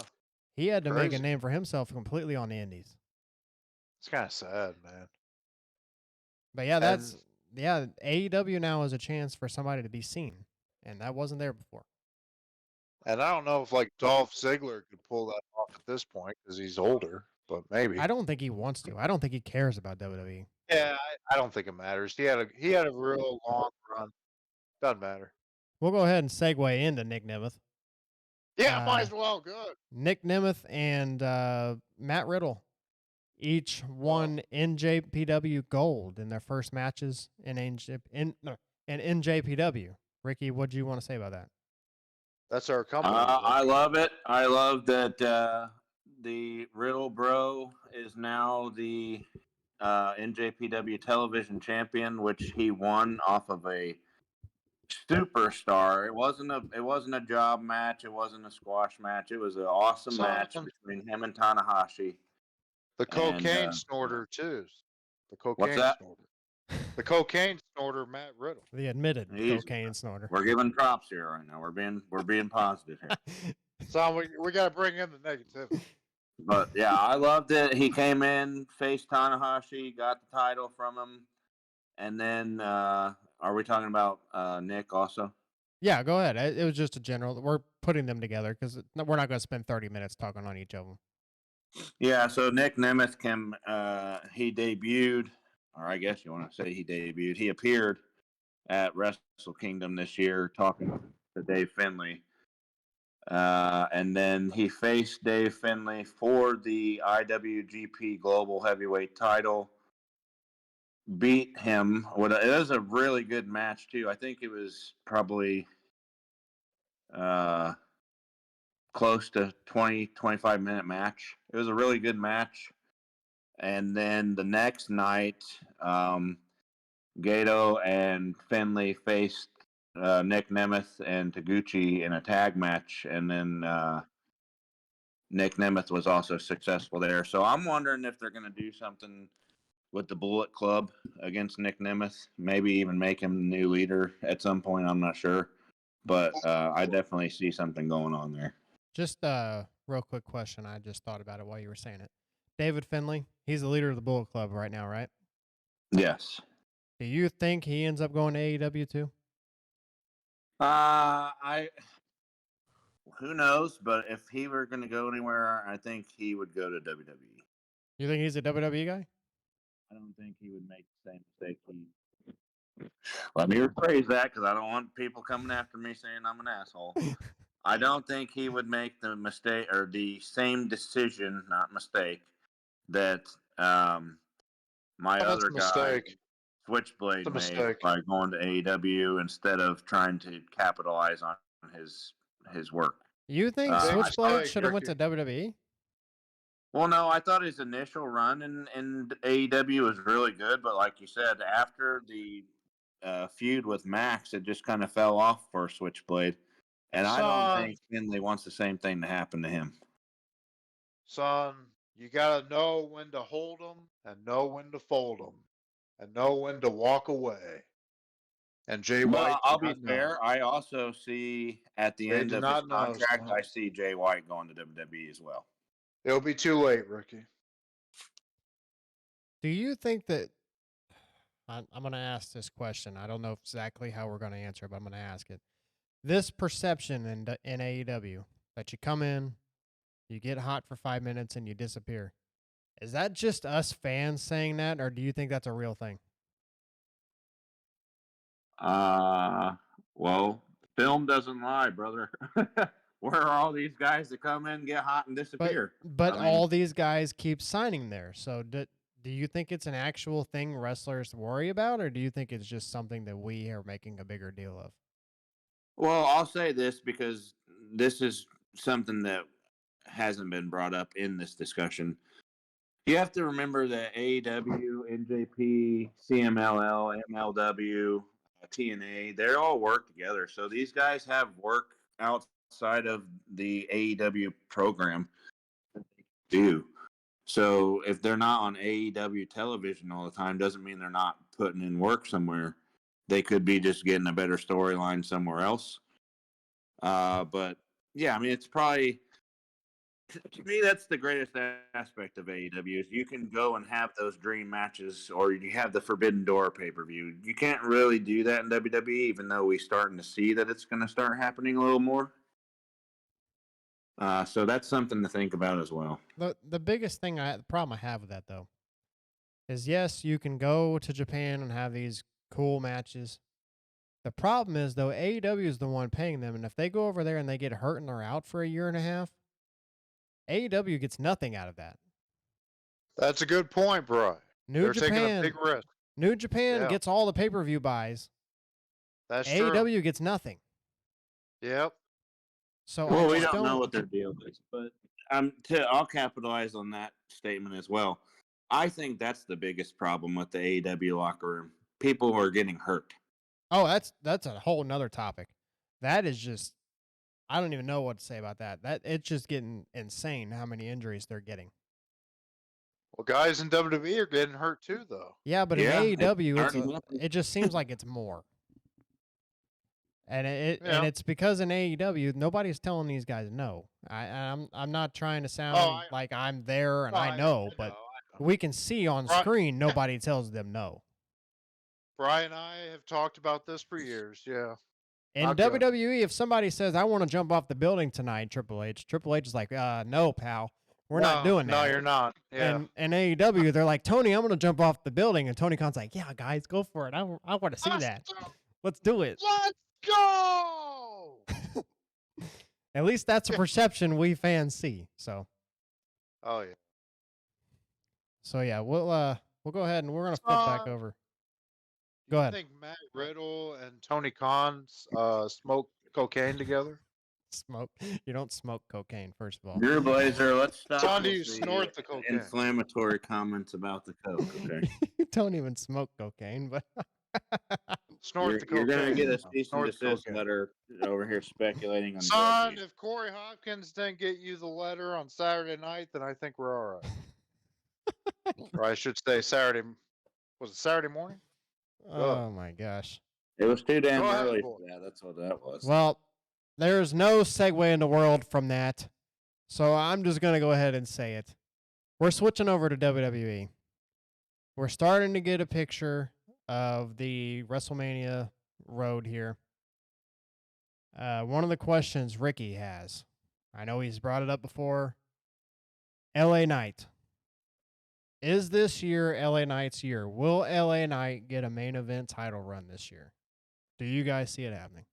[SPEAKER 1] He had to make a
[SPEAKER 2] Crazy.
[SPEAKER 1] name for himself completely on the Indies.
[SPEAKER 2] It's kind of sad, man.
[SPEAKER 1] But yeah, AEW now is a chance for somebody to be seen, and that wasn't there before.
[SPEAKER 2] And I don't know if like Dolph Ziggler could pull that off at this point because he's older, but maybe.
[SPEAKER 1] I don't think he wants to. I don't think he cares about WWE.
[SPEAKER 2] Yeah, I don't think it matters. He had a real long run. Doesn't matter.
[SPEAKER 1] We'll go ahead and segue into Nick Nemeth.
[SPEAKER 2] Yeah, might as well. Good.
[SPEAKER 1] Nick Nemeth and Matt Riddle each won NJPW gold in their first matches in NJPW. Ricky, what do you want to say about that?
[SPEAKER 2] That's our company.
[SPEAKER 3] I love it. I love that the Riddle Bro is now the NJPW television champion, which he won off of a superstar. It wasn't a job match. It wasn't a squash match. It was an awesome match between him and Tanahashi.
[SPEAKER 2] The cocaine
[SPEAKER 3] And,
[SPEAKER 2] snorter too. The
[SPEAKER 3] What's
[SPEAKER 2] cocaine
[SPEAKER 3] that?
[SPEAKER 2] snorter. The cocaine snorter, Matt Riddle.
[SPEAKER 1] The admitted
[SPEAKER 3] Easy.
[SPEAKER 1] cocaine snorter.
[SPEAKER 3] We're giving props here right now. We're being positive here.
[SPEAKER 2] So we got to bring in the negativity.
[SPEAKER 3] But yeah, I loved it. He came in, faced Tanahashi, got the title from him, and then are we talking about Nick also?
[SPEAKER 1] Yeah, go ahead. It was just a general. We're putting them together because we're not going to spend 30 minutes talking on each of them.
[SPEAKER 3] Yeah, so Nick Nemeth he debuted, or I guess you want to say he debuted. He appeared at Wrestle Kingdom this year talking to Dave Finlay. And then he faced Dave Finlay for the IWGP Global Heavyweight title. Beat him. It was a really good match too. I think it was probably close to 20-25 minute match. It was a really good match. And then the next night, Gato and Finlay faced Nick Nemeth and Taguchi in a tag match, and then Nick Nemeth was also successful there. So I'm wondering if they're going to do something with the Bullet Club against Nick Nemeth, maybe even make him the new leader at some point. I'm not sure, but I definitely see something going on there.
[SPEAKER 1] Just a real quick question. I just thought about it while you were saying it. David Finlay, he's the leader of the Bullet Club right now, right?
[SPEAKER 3] Yes.
[SPEAKER 1] Do you think he ends up going to AEW too?
[SPEAKER 3] Who knows? But if he were going to go anywhere, I think he would go to WWE.
[SPEAKER 1] You think he's a WWE guy?
[SPEAKER 3] I don't think he would make the same mistake. Let me rephrase that because I don't want people coming after me saying I'm an asshole. I don't think he would make the mistake or the same decision, not mistake, that my other guy, Switchblade, made by going to AEW instead of trying to capitalize on his work.
[SPEAKER 1] You think Switchblade should have went to WWE?
[SPEAKER 3] Well, no, I thought his initial run in AEW was really good, but like you said, after the feud with Max, it just kind of fell off for Switchblade. And I don't think Finlay wants the same thing to happen to him.
[SPEAKER 2] Son, you got to know when to hold them and know when to fold them and know when to walk away. And Jay White.
[SPEAKER 3] I'll be fair. I also see at the end of his contract, I see Jay White going to WWE as well.
[SPEAKER 2] It'll be too late, Ricky.
[SPEAKER 1] Do you think that I'm going to ask this question? I don't know exactly how we're going to answer it, but I'm going to ask it. This perception in AEW that you come in, you get hot for 5 minutes, and you disappear. Is that just us fans saying that, or do you think that's a real thing?
[SPEAKER 3] Well, film doesn't lie, brother. Where are all these guys that come in, get hot, and disappear?
[SPEAKER 1] But all these guys keep signing there. So do you think it's an actual thing wrestlers worry about, or do you think it's just something that we are making a bigger deal of?
[SPEAKER 3] Well, I'll say this because this is something that hasn't been brought up in this discussion. You have to remember that AEW, NJP, CMLL, MLW, TNA, they all work together. So these guys have work outside of the AEW program that they do. So if they're not on AEW television all the time, doesn't mean they're not putting in work somewhere. They could be just getting a better storyline somewhere else. But yeah, I mean, it's probably, to me, that's the greatest aspect of AEW is you can go and have those dream matches, or you have the Forbidden Door pay-per-view. You can't really do that in WWE, even though we're starting to see that it's going to start happening a little more. So that's something to think about as well.
[SPEAKER 1] The biggest thing, the problem I have with that, though, is yes, you can go to Japan and have these cool matches. The problem is, though, AEW is the one paying them, and if they go over there and they get hurt and they're out for a year and a half, AEW gets nothing out of that.
[SPEAKER 2] That's a good point, bro. They're taking a big risk.
[SPEAKER 1] New Japan gets all the pay-per-view buys.
[SPEAKER 2] That's
[SPEAKER 1] AEW
[SPEAKER 2] true.
[SPEAKER 1] gets nothing.
[SPEAKER 2] Yep.
[SPEAKER 1] So
[SPEAKER 3] we don't know what their deal is, but I'll capitalize on that statement as well. I think that's the biggest problem with the AEW locker room. People are getting hurt.
[SPEAKER 1] Oh, that's a whole nother topic. That is just, I don't even know what to say about that. It's just getting insane how many injuries they're getting.
[SPEAKER 2] Well, guys in WWE are getting hurt too, though.
[SPEAKER 1] Yeah, but in AEW, it just seems like it's more. And and it's because in AEW, nobody's telling these guys no. I'm not trying to sound like I'm there and I know, but we can see on screen nobody tells them no.
[SPEAKER 2] Brian and I have talked about this for years. Yeah.
[SPEAKER 1] In WWE, if somebody says, I want to jump off the building tonight, Triple H is like, no, pal. We're not doing that.
[SPEAKER 2] No, you're not. Yeah.
[SPEAKER 1] And AEW, they're like, Tony, I'm going to jump off the building. And Tony Khan's like, yeah, guys, go for it. I want to see that. Let's do it.
[SPEAKER 2] Let's go!
[SPEAKER 1] At least that's a perception we fans see. So
[SPEAKER 2] Oh yeah.
[SPEAKER 1] yeah, we'll go ahead and we're gonna flip back over.
[SPEAKER 2] Do
[SPEAKER 1] Go
[SPEAKER 2] you
[SPEAKER 1] ahead.
[SPEAKER 2] think Matt Riddle and Tony Khan smoke cocaine together?
[SPEAKER 1] Smoke. You don't smoke cocaine, first of all.
[SPEAKER 3] Drew Blazer, let's stop
[SPEAKER 2] Son, do
[SPEAKER 3] with
[SPEAKER 2] you
[SPEAKER 3] the
[SPEAKER 2] snort the cocaine?
[SPEAKER 3] inflammatory comments about the coke. Okay,
[SPEAKER 1] You don't even smoke cocaine, but
[SPEAKER 2] Snort the
[SPEAKER 3] you're
[SPEAKER 2] cocaine.
[SPEAKER 3] gonna get a cease and
[SPEAKER 2] Snort the
[SPEAKER 3] desist
[SPEAKER 2] cocaine.
[SPEAKER 3] letter over here speculating on drug
[SPEAKER 2] Son,
[SPEAKER 3] use.
[SPEAKER 2] if Corey Hopkins didn't get you the letter on Saturday night, then I think we're all right. Or I should say Saturday. Was it Saturday morning?
[SPEAKER 1] oh my gosh.
[SPEAKER 3] It was too damn
[SPEAKER 2] Go ahead,
[SPEAKER 3] early
[SPEAKER 2] boy.
[SPEAKER 3] for that. That's what that was.
[SPEAKER 1] Well, there's no segue in the world from that. So I'm just going to go ahead and say it. We're switching over to WWE. We're starting to get a picture of the WrestleMania road here. One of the questions Ricky has, I know he's brought it up before. LA Knight. Is this year LA Knight's year? Will LA Knight get a main event title run this year? Do you guys see it happening?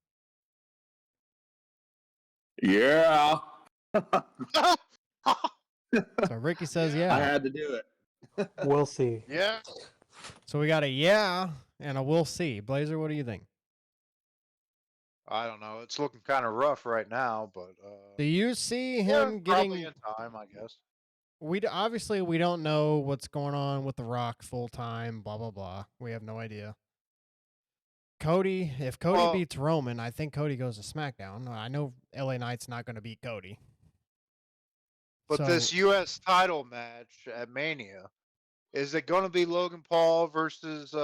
[SPEAKER 3] Yeah.
[SPEAKER 1] So Ricky says
[SPEAKER 2] Yeah.
[SPEAKER 3] I
[SPEAKER 1] yeah.
[SPEAKER 3] had to do it.
[SPEAKER 4] We'll see.
[SPEAKER 2] Yeah.
[SPEAKER 1] So we got a yeah and a we'll see. Blazer, what do you think?
[SPEAKER 2] I don't know. It's looking kind of rough right now, but
[SPEAKER 1] Do you see
[SPEAKER 2] yeah,
[SPEAKER 1] him
[SPEAKER 2] probably
[SPEAKER 1] getting?
[SPEAKER 2] in time, I guess.
[SPEAKER 1] Obviously we don't know what's going on with The Rock full time. Blah blah blah. We have no idea. Cody, if Cody
[SPEAKER 2] Well-
[SPEAKER 1] beats Roman, I think Cody goes to SmackDown. I know LA Knight's not going to beat Cody.
[SPEAKER 2] But
[SPEAKER 1] So-
[SPEAKER 2] this U.S. title match at Mania, is it going to be Logan Paul versus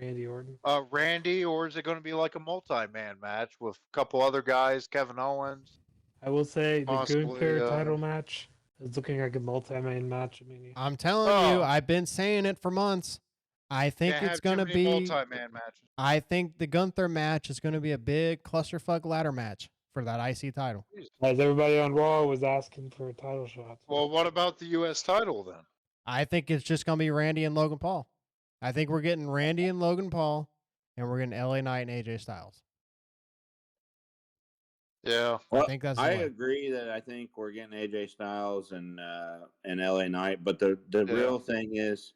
[SPEAKER 4] Randy Orton.
[SPEAKER 2] Randy, or is it going to be like a multi-man match with a couple other guys, Kevin Owens?
[SPEAKER 4] I will say the
[SPEAKER 2] Possibly,
[SPEAKER 4] Gunther title match is looking like a multi-man match. I mean,
[SPEAKER 1] I'm telling you,
[SPEAKER 2] Oh.
[SPEAKER 1] I've been saying it for months. I think
[SPEAKER 2] Can't
[SPEAKER 1] it's
[SPEAKER 2] have
[SPEAKER 1] going to
[SPEAKER 2] too many
[SPEAKER 1] be.
[SPEAKER 2] multi-man matches.
[SPEAKER 1] I think the Gunther match is going to be a big clusterfuck ladder match for that IC title.
[SPEAKER 4] as everybody on Raw was asking for a title shot.
[SPEAKER 2] Well, what about the U.S. title then?
[SPEAKER 1] I think it's just going to be Randy and Logan Paul. I think we're getting Randy and Logan Paul, and we're getting LA Knight and AJ Styles.
[SPEAKER 2] Yeah.
[SPEAKER 1] I think that's the
[SPEAKER 3] I
[SPEAKER 1] way.
[SPEAKER 3] agree that I think we're getting AJ Styles and LA Knight, but the
[SPEAKER 2] Yeah.
[SPEAKER 3] real thing is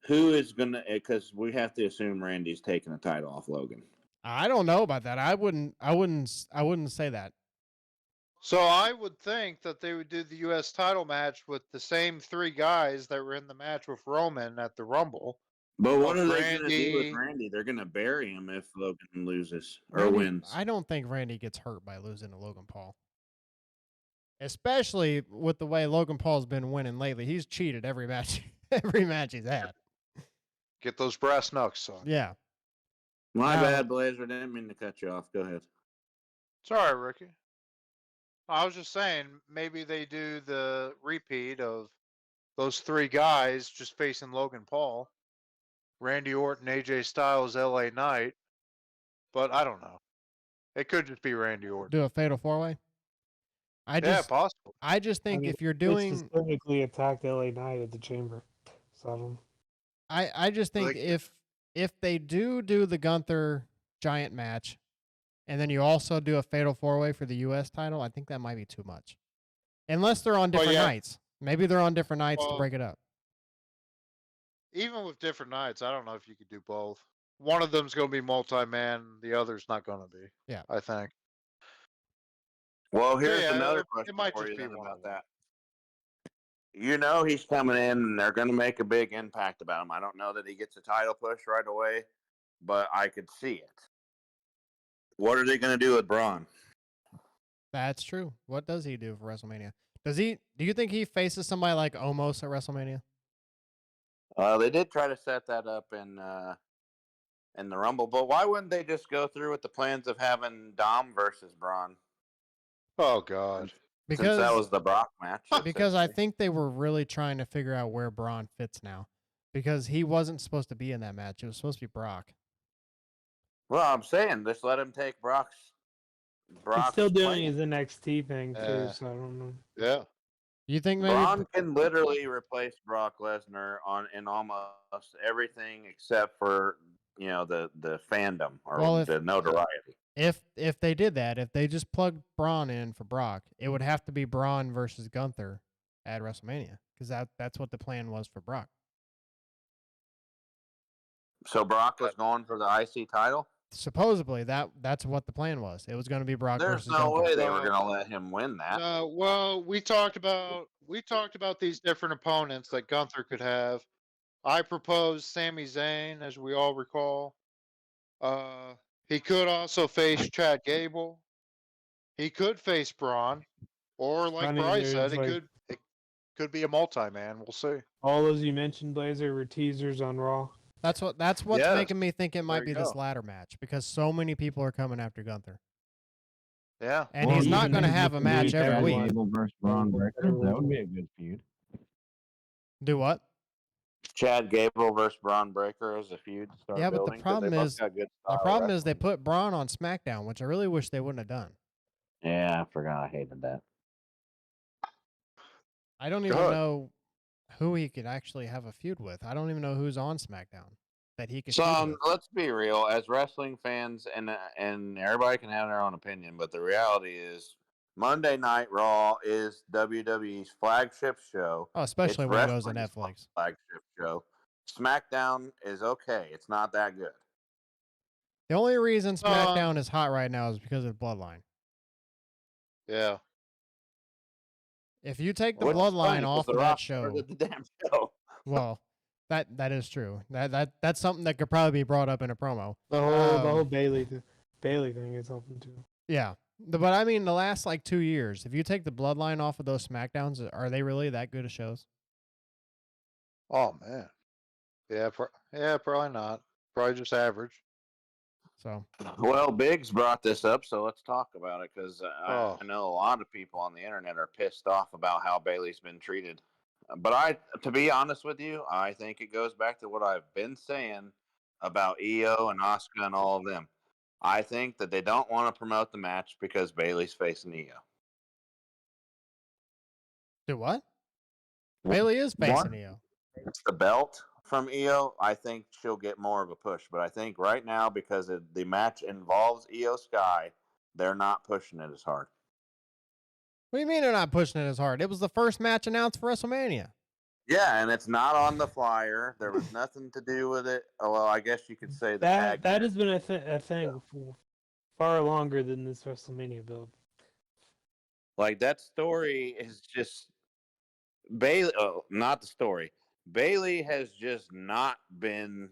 [SPEAKER 3] who is gonna, because we have to assume Randy's taking the title off Logan.
[SPEAKER 1] I don't know about that. I wouldn't say that.
[SPEAKER 2] So I would think that they would do the U.S. title match with the same three guys that were in the match with Roman at the Rumble.
[SPEAKER 3] But what
[SPEAKER 2] Of
[SPEAKER 3] are they gonna do with
[SPEAKER 2] Randy.
[SPEAKER 3] Randy? They're gonna bury him if Logan loses or
[SPEAKER 1] Randy,
[SPEAKER 3] wins.
[SPEAKER 1] I don't think Randy gets hurt by losing to Logan Paul. Especially with the way Logan Paul's been winning lately. He's cheated every match every match he's had.
[SPEAKER 2] Get those brass knucks, son.
[SPEAKER 1] Yeah.
[SPEAKER 3] My
[SPEAKER 1] Now-
[SPEAKER 3] bad, Blazer. Didn't mean to cut you off. Go ahead.
[SPEAKER 2] It's all right, Ricky. I was just saying, maybe they do the repeat of those three guys just facing Logan Paul, Randy Orton, AJ Styles, LA Knight. But I don't know. It could just be Randy Orton.
[SPEAKER 1] Do a fatal four way.
[SPEAKER 2] Yeah, possible.
[SPEAKER 1] I just think
[SPEAKER 4] mean,
[SPEAKER 1] if you're
[SPEAKER 4] They
[SPEAKER 1] doing
[SPEAKER 4] specifically attacked LA Knight at the Chamber. So I don't.
[SPEAKER 1] I just think
[SPEAKER 2] Like-
[SPEAKER 1] if they do the Gunther giant match, and then you also do a fatal four way for the U.S. title, I think that might be too much. Unless they're on
[SPEAKER 2] Well,
[SPEAKER 1] different
[SPEAKER 2] yeah.
[SPEAKER 1] nights. Maybe they're on different nights to
[SPEAKER 2] Well-
[SPEAKER 1] break it up.
[SPEAKER 2] Even with different nights, I don't know if you could do both. One of them's going to be multi-man. The other's not going to be.
[SPEAKER 1] Yeah.
[SPEAKER 2] I think.
[SPEAKER 3] Well, here's
[SPEAKER 2] yeah,
[SPEAKER 3] another
[SPEAKER 2] it
[SPEAKER 3] question
[SPEAKER 2] might
[SPEAKER 3] for
[SPEAKER 2] just
[SPEAKER 3] you
[SPEAKER 2] be
[SPEAKER 3] then
[SPEAKER 2] one
[SPEAKER 3] about
[SPEAKER 2] of them.
[SPEAKER 3] that. You know he's coming in, and they're going to make a big impact about him. I don't know that he gets a title push right away, but I could see it. What are they going to do with Braun?
[SPEAKER 1] That's true. What does he do for WrestleMania? Do you think he faces somebody like Omos at WrestleMania?
[SPEAKER 3] They did try to set that up in the Rumble, but why wouldn't they just go through with the plans of having Dom versus Braun?
[SPEAKER 2] Oh God.
[SPEAKER 3] Since
[SPEAKER 1] Because
[SPEAKER 3] that was the Brock match.
[SPEAKER 1] because I
[SPEAKER 3] essentially.
[SPEAKER 1] think they were really trying to figure out where Braun fits now. Because he wasn't supposed to be in that match. It was supposed to be Brock.
[SPEAKER 3] Well, I'm saying just let him take Brock's.
[SPEAKER 4] He's still doing
[SPEAKER 3] plan.
[SPEAKER 4] his NXT thing too,
[SPEAKER 2] Yeah.
[SPEAKER 4] so I don't know.
[SPEAKER 2] Yeah.
[SPEAKER 1] You think maybe
[SPEAKER 3] Braun can literally replace Brock Lesnar in almost everything except for the fandom or
[SPEAKER 1] Well,
[SPEAKER 3] the notoriety.
[SPEAKER 1] If they did that, if they just plugged Braun in for Brock, it would have to be Braun versus Gunther at WrestleMania because that's what the plan was for Brock.
[SPEAKER 3] So Brock was going for the IC title.
[SPEAKER 1] Supposedly that's what the plan was. It was going to be Brock
[SPEAKER 3] There's
[SPEAKER 1] versus
[SPEAKER 3] no
[SPEAKER 1] Gunther.
[SPEAKER 3] way they were going to let him win that.
[SPEAKER 2] No, well, we talked about these different opponents that Gunther could have. I proposed Sami Zayn, as we all recall. He could also face Chad Gable. He could face Braun, or like
[SPEAKER 4] Funny,
[SPEAKER 2] Bryce said,
[SPEAKER 4] there's like
[SPEAKER 2] it could be a multi-man. We'll see.
[SPEAKER 4] all those you mentioned, Blazer, were teasers on Raw.
[SPEAKER 1] That's what's
[SPEAKER 2] Yes.
[SPEAKER 1] making me think it might
[SPEAKER 2] There
[SPEAKER 1] be
[SPEAKER 2] you
[SPEAKER 1] this
[SPEAKER 2] go.
[SPEAKER 1] ladder match because so many people are coming after Gunther.
[SPEAKER 2] Yeah.
[SPEAKER 1] And
[SPEAKER 4] Well,
[SPEAKER 1] he's not
[SPEAKER 4] even
[SPEAKER 1] going to
[SPEAKER 4] if
[SPEAKER 1] have a
[SPEAKER 4] you
[SPEAKER 1] match
[SPEAKER 4] do
[SPEAKER 1] every
[SPEAKER 4] that
[SPEAKER 1] week.
[SPEAKER 4] one-
[SPEAKER 5] Gable versus Braun Breaker. That would be a good feud.
[SPEAKER 1] Do what?
[SPEAKER 3] Chad Gable versus Braun Breaker as a feud to start
[SPEAKER 1] Yeah, but the
[SPEAKER 3] building, 'cause
[SPEAKER 1] problem
[SPEAKER 3] they both
[SPEAKER 1] is
[SPEAKER 3] got good
[SPEAKER 1] the
[SPEAKER 3] style
[SPEAKER 1] problem is they
[SPEAKER 3] wrestling.
[SPEAKER 1] put Braun on SmackDown, which I really wish they wouldn't have done.
[SPEAKER 5] Yeah, I forgot. I hated that.
[SPEAKER 1] I don't even
[SPEAKER 2] Good.
[SPEAKER 1] know who he could actually have a feud with. I don't even know who's on SmackDown that he could feud
[SPEAKER 3] Son,
[SPEAKER 1] with.
[SPEAKER 3] let's be real. As wrestling fans, and everybody can have their own opinion, but the reality is, Monday Night Raw is WWE's flagship show.
[SPEAKER 1] Oh, especially
[SPEAKER 3] It's
[SPEAKER 1] when it goes to
[SPEAKER 3] wrestling's
[SPEAKER 1] Netflix.
[SPEAKER 3] flagship show. SmackDown is okay. It's not that good.
[SPEAKER 1] The only reason SmackDown is hot right now is because of Bloodline.
[SPEAKER 2] Yeah.
[SPEAKER 1] If you take the
[SPEAKER 3] Which is funny,
[SPEAKER 1] Bloodline
[SPEAKER 3] 'cause
[SPEAKER 1] off
[SPEAKER 3] the
[SPEAKER 1] of
[SPEAKER 3] Rock
[SPEAKER 1] that show,
[SPEAKER 3] started the damn show.
[SPEAKER 1] well, that is true. That's something that could probably be brought up in a promo.
[SPEAKER 4] The whole
[SPEAKER 1] Um,
[SPEAKER 4] Bailey thing is something too.
[SPEAKER 1] Yeah. But I mean, the last like 2 years, if you take the Bloodline off of those SmackDowns, are they really that good of shows?
[SPEAKER 2] Oh man. Yeah. Probably not. Probably just average.
[SPEAKER 1] So
[SPEAKER 3] Well, Biggs brought this up, so let's talk about it because
[SPEAKER 2] Oh.
[SPEAKER 3] I know a lot of people on the internet are pissed off about how Bailey's been treated. But to be honest with you, I think it goes back to what I've been saying about Io and Asuka and all of them. I think that they don't want to promote the match because Bailey's facing Io.
[SPEAKER 1] do what? Bailey is facing
[SPEAKER 3] One,
[SPEAKER 1] Io.
[SPEAKER 3] it's the belt from Io. I think she'll get more of a push. But I think right now, because the match involves Io Sky, they're not pushing it as hard.
[SPEAKER 1] What do you mean they're not pushing it as hard? It was the first match announced for WrestleMania.
[SPEAKER 3] Yeah, and it's not on the flyer. There was nothing to do with it. Oh, well, I guess you could say the tag.
[SPEAKER 4] That has been a thing for far longer than this WrestleMania build.
[SPEAKER 3] Like that story is just Bailey. Oh, not the story. Bailey has just not been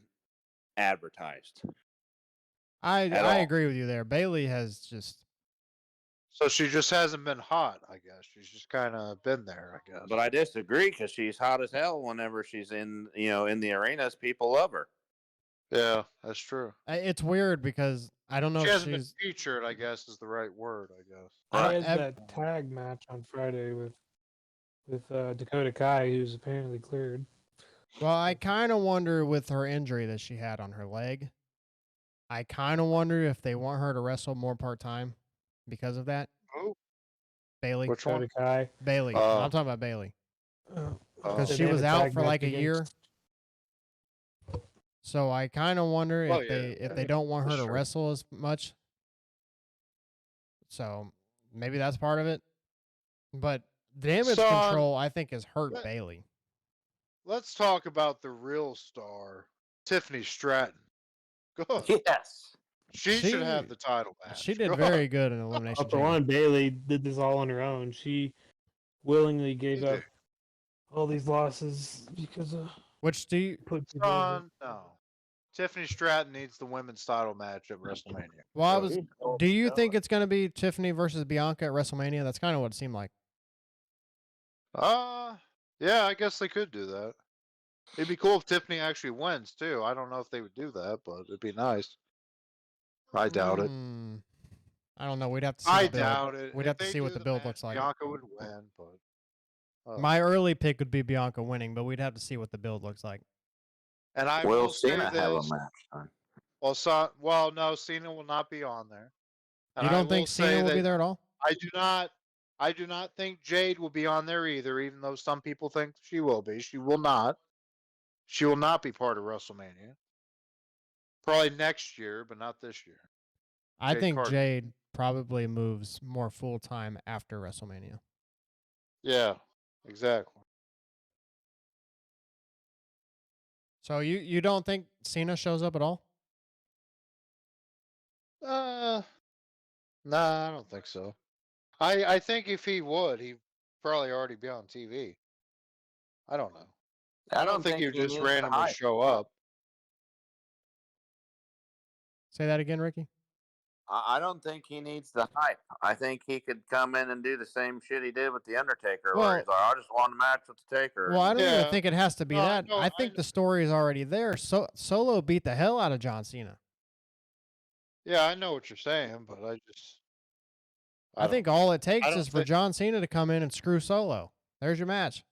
[SPEAKER 3] advertised.
[SPEAKER 1] I
[SPEAKER 3] At all.
[SPEAKER 1] agree with you there. Bailey has just
[SPEAKER 2] So she just hasn't been hot, I guess. She's just kind of been there, I guess.
[SPEAKER 3] But I disagree because she's hot as hell whenever she's in the arenas. People love her.
[SPEAKER 2] Yeah, that's true.
[SPEAKER 1] it's weird because I don't know
[SPEAKER 2] She
[SPEAKER 1] if
[SPEAKER 2] hasn't been
[SPEAKER 1] she's
[SPEAKER 2] featured, I guess, is the right word, I guess.
[SPEAKER 3] Right.
[SPEAKER 4] She has that tag match on Friday with Dakota Kai, who's apparently cleared.
[SPEAKER 1] well, I kind of wonder with her injury that she had on her leg. I kind of wonder if they want her to wrestle more part-time because of that.
[SPEAKER 2] Who?
[SPEAKER 1] Bailey.
[SPEAKER 2] Which one?
[SPEAKER 4] Dakota Kai.
[SPEAKER 1] Bailey. I'm talking about Bailey. Because
[SPEAKER 4] They
[SPEAKER 1] she
[SPEAKER 4] have
[SPEAKER 1] was
[SPEAKER 4] a
[SPEAKER 1] out
[SPEAKER 4] tag
[SPEAKER 1] for
[SPEAKER 4] match
[SPEAKER 1] like a year.
[SPEAKER 4] against-
[SPEAKER 1] So I kind of wonder
[SPEAKER 2] Oh,
[SPEAKER 1] if
[SPEAKER 2] yeah.
[SPEAKER 1] they don't want her
[SPEAKER 2] For
[SPEAKER 1] to
[SPEAKER 2] sure.
[SPEAKER 1] wrestle as much. So maybe that's part of it. But damage
[SPEAKER 2] Son,
[SPEAKER 1] control, I think, has hurt
[SPEAKER 2] let-
[SPEAKER 1] Bailey.
[SPEAKER 2] Let's talk about the real star, Tiffany Stratton. Good.
[SPEAKER 3] Yes.
[SPEAKER 2] She should have the title match.
[SPEAKER 1] She did
[SPEAKER 2] Good.
[SPEAKER 1] very good in Elimination
[SPEAKER 4] Well, for
[SPEAKER 1] Chamber.
[SPEAKER 4] one, Bailey did this all on her own. She willingly gave
[SPEAKER 2] She
[SPEAKER 4] up
[SPEAKER 2] did.
[SPEAKER 4] all these losses because of
[SPEAKER 1] Which do you?
[SPEAKER 4] put people over.
[SPEAKER 2] Son, no. Tiffany Stratton needs the women's title match at WrestleMania.
[SPEAKER 1] Well, I
[SPEAKER 2] Good.
[SPEAKER 1] was. Do you think it's going to be Tiffany versus Bianca at WrestleMania? That's kind of what it seemed like.
[SPEAKER 2] Yeah, I guess they could do that. It'd be cool if Tiffany actually wins too. I don't know if they would do that, but it'd be nice. I doubt it.
[SPEAKER 1] I don't know. We'd have to see.
[SPEAKER 2] I
[SPEAKER 1] the build.
[SPEAKER 2] doubt it.
[SPEAKER 1] We'd
[SPEAKER 2] If
[SPEAKER 1] have to
[SPEAKER 2] they
[SPEAKER 1] see what
[SPEAKER 2] do
[SPEAKER 1] the build
[SPEAKER 2] match,
[SPEAKER 1] looks like.
[SPEAKER 2] Bianca would win, but
[SPEAKER 1] My early pick would be Bianca winning, but we'd have to see what the build looks like.
[SPEAKER 2] and I
[SPEAKER 3] Will
[SPEAKER 2] will say
[SPEAKER 3] Cena have a
[SPEAKER 2] this.
[SPEAKER 3] match?
[SPEAKER 2] Well, no, Cena will not be on there. And
[SPEAKER 1] You
[SPEAKER 2] I
[SPEAKER 1] don't think
[SPEAKER 2] will say
[SPEAKER 1] Cena will be
[SPEAKER 2] that
[SPEAKER 1] there at all?
[SPEAKER 2] I do not think Jade will be on there either, even though some people think she will be. She will not. She will not be part of WrestleMania. Probably next year, but not this year.
[SPEAKER 1] I
[SPEAKER 2] Jade
[SPEAKER 1] think
[SPEAKER 2] Cargill.
[SPEAKER 1] Jade probably moves more full time after WrestleMania.
[SPEAKER 2] Yeah, exactly.
[SPEAKER 1] So you don't think Cena shows up at all?
[SPEAKER 2] Nah, I don't think so. I think if he would, he'd probably already be on TV. I don't know. I don't think he would
[SPEAKER 3] he
[SPEAKER 2] just
[SPEAKER 3] needs the
[SPEAKER 2] randomly
[SPEAKER 3] hype.
[SPEAKER 2] show up.
[SPEAKER 1] Say that again, Ricky.
[SPEAKER 3] I don't think he needs the hype. I think he could come in and do the same shit he did with the Undertaker, where he's
[SPEAKER 1] Well,
[SPEAKER 3] like, "I just want a match with the Taker."
[SPEAKER 1] well, I don't even
[SPEAKER 2] Yeah.
[SPEAKER 1] think it has to be
[SPEAKER 2] No, I
[SPEAKER 1] that.
[SPEAKER 2] know.
[SPEAKER 1] I think the story is already there. So Solo beat the hell out of John Cena.
[SPEAKER 2] Yeah, I know what you're saying, but
[SPEAKER 1] I
[SPEAKER 2] don't
[SPEAKER 1] think
[SPEAKER 2] know.
[SPEAKER 1] all it
[SPEAKER 2] I
[SPEAKER 1] takes
[SPEAKER 2] don't
[SPEAKER 1] is for
[SPEAKER 2] think.
[SPEAKER 1] John Cena to come in and screw Solo. There's your match.